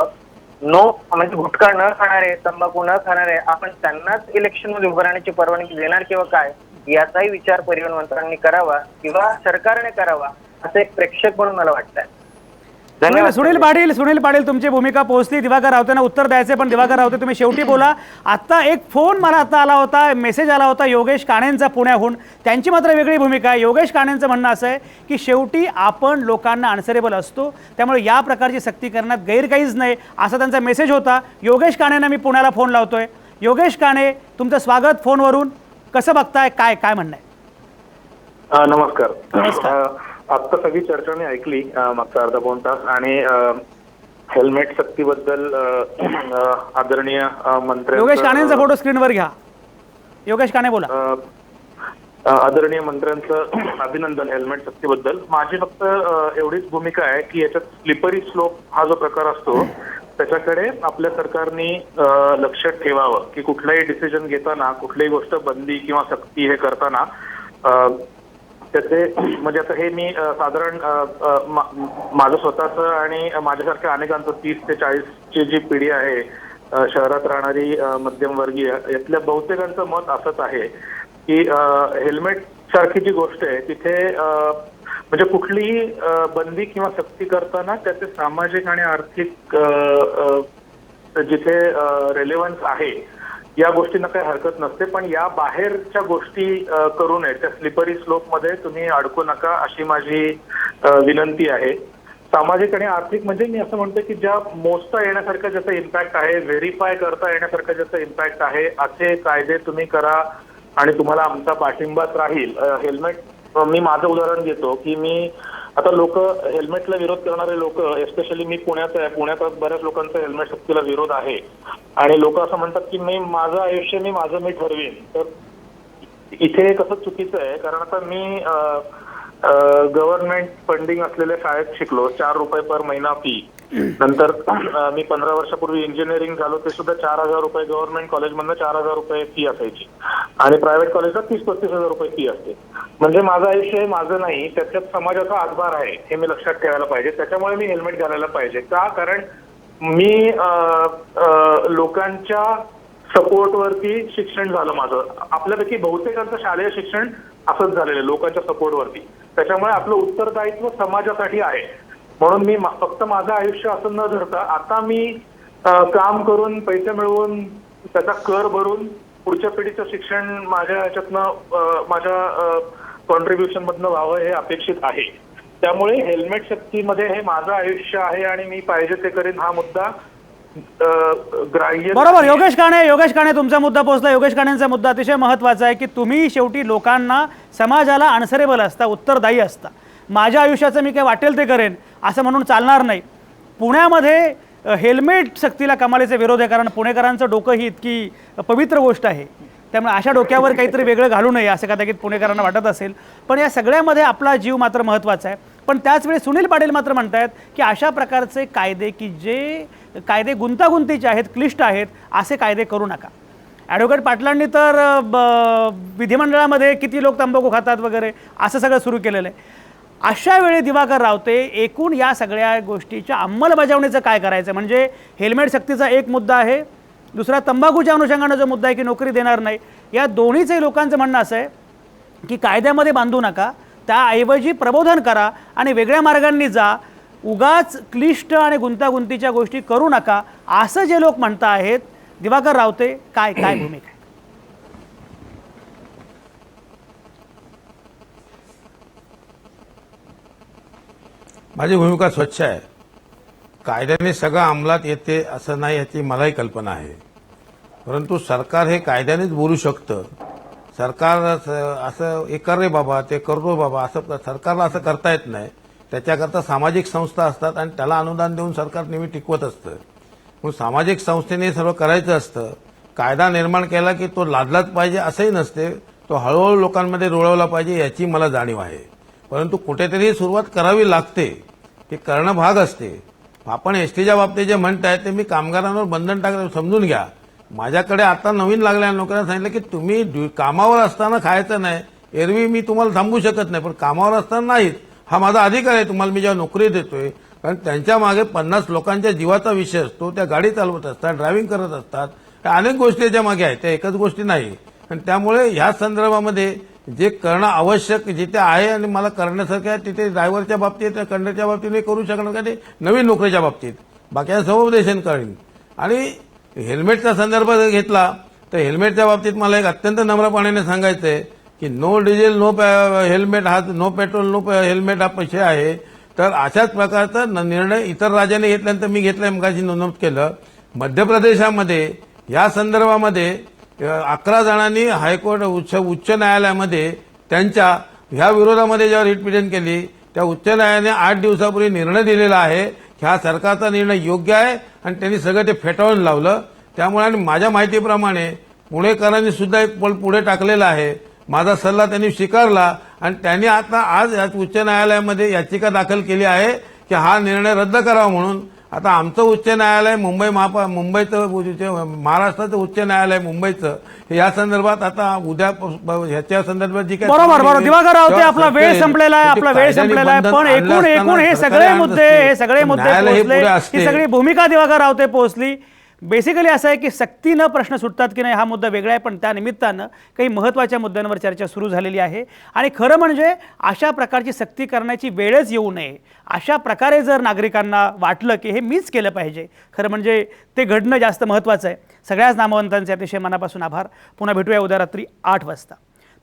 नो म्हणजे गुटखा न खाणारे, तंबाखू न खाणारे, आपण त्यांनाच इलेक्शन मध्ये उभं राहण्याची परवानगी देणार किंवा काय, याचाही विचार परिवहन मंत्र्यांनी करावा किंवा सरकारने करावा, असं एक प्रेक्षक म्हणून मला वाटतंय. धन्यवाद. सुनील पाटील तुमची भूमिका पोहोचली. दिवाकर रावतेंना उत्तर द्यायचे, पण दिवाकर रावते तुम्ही शेवटी बोला. आता एक फोन मला आता आला होता, मेसेज आला होता योगेश काणेंचा पुण्याहून. त्यांची मात्र वेगळी भूमिका आहे. योगेश काणेंचं म्हणणं असं आहे की शेवटी आपण लोकांना आन्सरेबल असतो, त्यामुळे या प्रकारची सक्ती करण्यात गैर काहीच नाही, असा त्यांचा मेसेज होता. योगेश काणेंना मी पुण्याला फोन लावतोय. योगेश काणे, तुमचं स्वागत फोनवरून. कसं बघताय, काय काय म्हणणं आहे? नमस्कार. आता सगळी चर्चा मी ऐकली मागचा अर्धा पाऊण तास, आणि हेल्मेट सक्तीबद्दल आदरणीय मंत्री योगेश काणेंचा फोटो स्क्रीनवर घ्या. योगेश काणे बोला. आदरणीय मंत्र्यांचं अभिनंदन हेल्मेट सक्तीबद्दल. माझी फक्त एवढीच भूमिका आहे की याच्यात स्लिपरी स्लोप हा जो प्रकार असतो त्याच्याकडे आपल्या सरकारने लक्ष ठेवावं, की कुठलाही डिसिजन घेताना, कुठलीही गोष्ट बंदी किंवा सक्ती हे करताना त्याचे म्हणजे आता हे मी साधारण माझं स्वतःचं आणि माझ्यासारख्या अनेकांचं 30 ते 40ची जी पिढी आहे शहरात राहणारी मध्यमवर्गीय, यातल्या बहुतेकांचं मत असंच आहे की हेल्मेट सारखी जी गोष्ट आहे तिथे म्हणजे कुठलीही बंदी किंवा सक्ती करताना त्याचे सामाजिक आणि आर्थिक जिथे रेलेव्हन्स आहे या गोष्टींना काही हरकत नसते, पण या बाहेरच्या गोष्टी करू नये. त्या स्लिपरी स्लोप मध्ये तुम्ही अडकू नका, अशी माझी विनंती आहे. सामाजिक आणि आर्थिक म्हणजे मी असं म्हणतो की ज्या मोजता येण्यासारखं ज्याचा इम्पॅक्ट आहे, व्हेरीफाय करता येण्यासारखं ज्याचा इम्पॅक्ट आहे, असे कायदे तुम्ही करा आणि तुम्हाला आमचा पाठिंबाच राहील. हेल्मेट मी माझं उदाहरण देतो की मी आता लोक हेल्मेटला विरोध करणारे लोक, एस्पेशली मी पुण्याचा आहे, पुण्यात बऱ्याच लोकांचा हेल्मेट सक्तीला विरोध आहे आणि लोक असं म्हणतात की मी माझं आयुष्य मी ठरवीन. तर इथे कसं चुकीचं आहे, कारण आता मी गव्हर्नमेंट फंडिंग असलेल्या शाळेत शिकलो, 4 रुपये पर महिना फी. नंतर मी 15 वर्षापूर्वी इंजिनिअरिंग झालो, ते सुद्धा 4,000 रुपये गव्हर्नमेंट कॉलेजमधनं 4,000 रुपये फी असायची आणि प्रायव्हेट कॉलेजला 30-35 हजार रुपये फी असते. म्हणजे माझं आयुष्य हे माझं नाही, त्याच्यात समाजाचा हातभार आहे हे मी लक्षात ठेवायला पाहिजे. त्याच्यामुळे मी हेल्मेट घालायला पाहिजे. का? कारण मी लोकांच्या सपोर्टवरती शिक्षण झालं माझं. आपल्यापैकी बहुतेकांचं शालेय शिक्षण असंच झालेलं लोकांच्या सपोर्टवरती. त्याच्यामुळे आपलं उत्तरदायित्व समाजासाठी आहे. म्हणून मी फक्त माझं आयुष्य असं न धरता आता मी काम करून पैसे मिळवून त्याचा कर भरून पुढच्या पिढीचं शिक्षण माझ्या ह्याच्यातनं माझ्या कॉन्ट्रीब्युशन मधनं व्हावं हे अपेक्षित आहे. त्यामुळे हेल्मेट सक्तीमध्ये हे माझं आयुष्य आहे आणि मी पाहिजे ते करेन हा मुद्दा ग्राह्य. बरोबर. योगेश काणे तुमचा मुद्दा पोहोचला. योगेश काणेंचा मुद्दा अतिशय महत्त्वाचा आहे की तुम्ही शेवटी लोकांना, समाजाला आन्सरेबल असता, उत्तरदायी असता. माझ्या आयुष्याचं मी काय वाटेल ते करेन असं म्हणून चालणार नाही. पुण्यामध्ये हेल्मेट सक्तीला कमालीचे विरोध आहे, कारण पुणेकरांचं डोकं ही इतकी पवित्र गोष्ट आहे, त्यामुळे अशा डोक्यावर काहीतरी वेगळं घालू नये असं कदाचित पुणेकरांना वाटत असेल. पण या सगळ्यामध्ये आपला जीव मात्र महत्त्वाचा आहे. पण त्याचवेळी सुनील पाटील मात्र म्हणतात की अशा प्रकारचे कायदे की जे कायदे गुंतागुंतीचे आहेत, क्लिष्ट आहेत, असे कायदे करू नका. ॲडव्होकेट पाटलांनी तर विधिमंडळामध्ये किती लोक तंबाखू खातात वगैरे असं सगळं सुरू केलेलं आहे. अशा वेळी दिवाकर रावते एकूण या सगळ्या गोष्टीच्या अंमलबजावणीचं काय करायचं? म्हणजे हेल्मेट सक्तीचा एक मुद्दा आहे, दुसरा तंबाखूच्या अनुषंगानं जो मुद्दा आहे की नोकरी देणार नाही. या दोन्हीचंही लोकांचं म्हणणं असं आहे की कायद्यामध्ये बांधू नका, त्याऐवजी प्रबोधन करा आणि वेगळ्या मार्गांनी जा, उगाच क्लिष्ट आणि गुंतागुंतीच्या गोष्टी करू नका, असं जे लोक म्हणत आहेत. दिवाकर रावते, काय काय भूमिका आहे? माझी भूमिका स्वच्छ आहे. कायद्याने सगळं अंमलात येते असं नाही याची मलाही कल्पना आहे, परंतु सरकार हे कायद्यानेच बोलू शकतं. सरकार असं हे कर रे बाबा, ते करतो बाबा, असं सरकारला असं करता येत नाही. त्याच्याकरता सामाजिक संस्था असतात आणि त्याला अनुदान देऊन सरकार नेहमी टिकवत असतं. मग सामाजिक संस्थेने सर्व करायचं असतं. कायदा निर्माण केला की तो लादलाच पाहिजे असंही नसते, तो हळूहळू लोकांमध्ये रुळवला पाहिजे याची मला जाणीव आहे. परंतु कुठेतरी सुरुवात करावी लागते, हे करणं भाग असते. आपण एसटीच्या बाबतीत जे म्हणताय ते मी कामगारांवर बंधन टाकलं, समजून घ्या. माझ्याकडे आता नवीन लागल्या नोकऱ्यांना सांगितलं की तुम्ही कामावर असताना खायचं नाही. एरवी मी तुम्हाला थांबवू शकत नाही, पण कामावर असताना नाहीत. हा माझा अधिकार आहे, तुम्हाला मी जेव्हा नोकरी देतोय. कारण त्यांच्या मागे 50 लोकांच्या जीवाचा विषय असतो. त्या गाडी चालवत असतात, ड्रायव्हिंग करत असतात, त्या अनेक गोष्टी याच्या मागे आहेत, त्या एकच गोष्टी नाही. आणि त्यामुळे ह्या संदर्भामध्ये जे करणं आवश्यक जिथे आहे आणि मला करण्यासारखं आहे तिथे ड्रायव्हरच्या बाबतीत कंडक्टरच्या बाबतीत मी करू शकणार का, ते नवीन नोकरीच्या बाबतीत बाकी समुपदेशन करेन. आणि हेल्मेटचा संदर्भ जर घेतला तर हेल्मेटच्या बाबतीत मला एक अत्यंत नम्रपणाने सांगायचं आहे की नो डिझेल नो हेल्मेट हा, नो पेट्रोल नो हेल्मेट हा विषय आहे. तर अशाच प्रकारचा निर्णय इतर राज्याने घेतल्यानंतर मी घेतलाय, मगाशी नमूद केलं. मध्य प्रदेशामध्ये या संदर्भामध्ये 11 जणांनी हायकोर्ट उच्च न्यायालयामध्ये त्यांच्या ह्या विरोधामध्ये जेव्हा रिट पिटिशन केली, त्या उच्च न्यायालयाने 8 दिवसापूर्वी निर्णय दिलेला आहे की हा सरकारचा निर्णय योग्य आहे आणि त्यांनी सगळं ते फेटाळून लावलं. त्यामुळे आणि माझ्या माहितीप्रमाणे पुणेकरांनी सुद्धा एक पल पुढे टाकलेला आहे. माझा सल्ला त्यांनी स्वीकारला आणि त्यांनी आता आज उच्च न्यायालयामध्ये याचिका दाखल केली आहे की हा निर्णय रद्द करावा म्हणून. आता आमचं उच्च न्यायालय मुंबईचं महाराष्ट्राचं उच्च न्यायालय मुंबईचं या संदर्भात आता उद्या ह्याच्या संदर्भात जी काय बरोबर दिवाकर रावते, आपला वेळ संपलेला आहे, पण एकूण हे सगळे मुद्दे पोहोचले, ही सगळी भूमिका दिवाकर रावते पोहोचली. बेसिकली असं आहे की सक्तीनं प्रश्न सुटतात की नाही हा मुद्दा वेगळा आहे, पण त्या निमित्तानं काही महत्त्वाच्या मुद्द्यांवर चर्चा सुरू झालेली आहे. आणि खरं म्हणजे अशा प्रकारची सक्ती करण्याची वेळच येऊ नये. अशा प्रकारे जर नागरिकांना वाटलं की हे मीच केलं पाहिजे, खरं म्हणजे ते घडणं जास्त महत्त्वाचं आहे. सगळ्याच नामवंतांचे अतिशय मनापासून आभार. पुन्हा भेटूया उद्या रात्री 8 वाजता.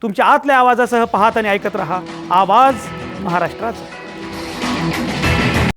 तुमच्या आतल्या आवाजासह पाहत आणि ऐकत रहा आवाज महाराष्ट्राचा.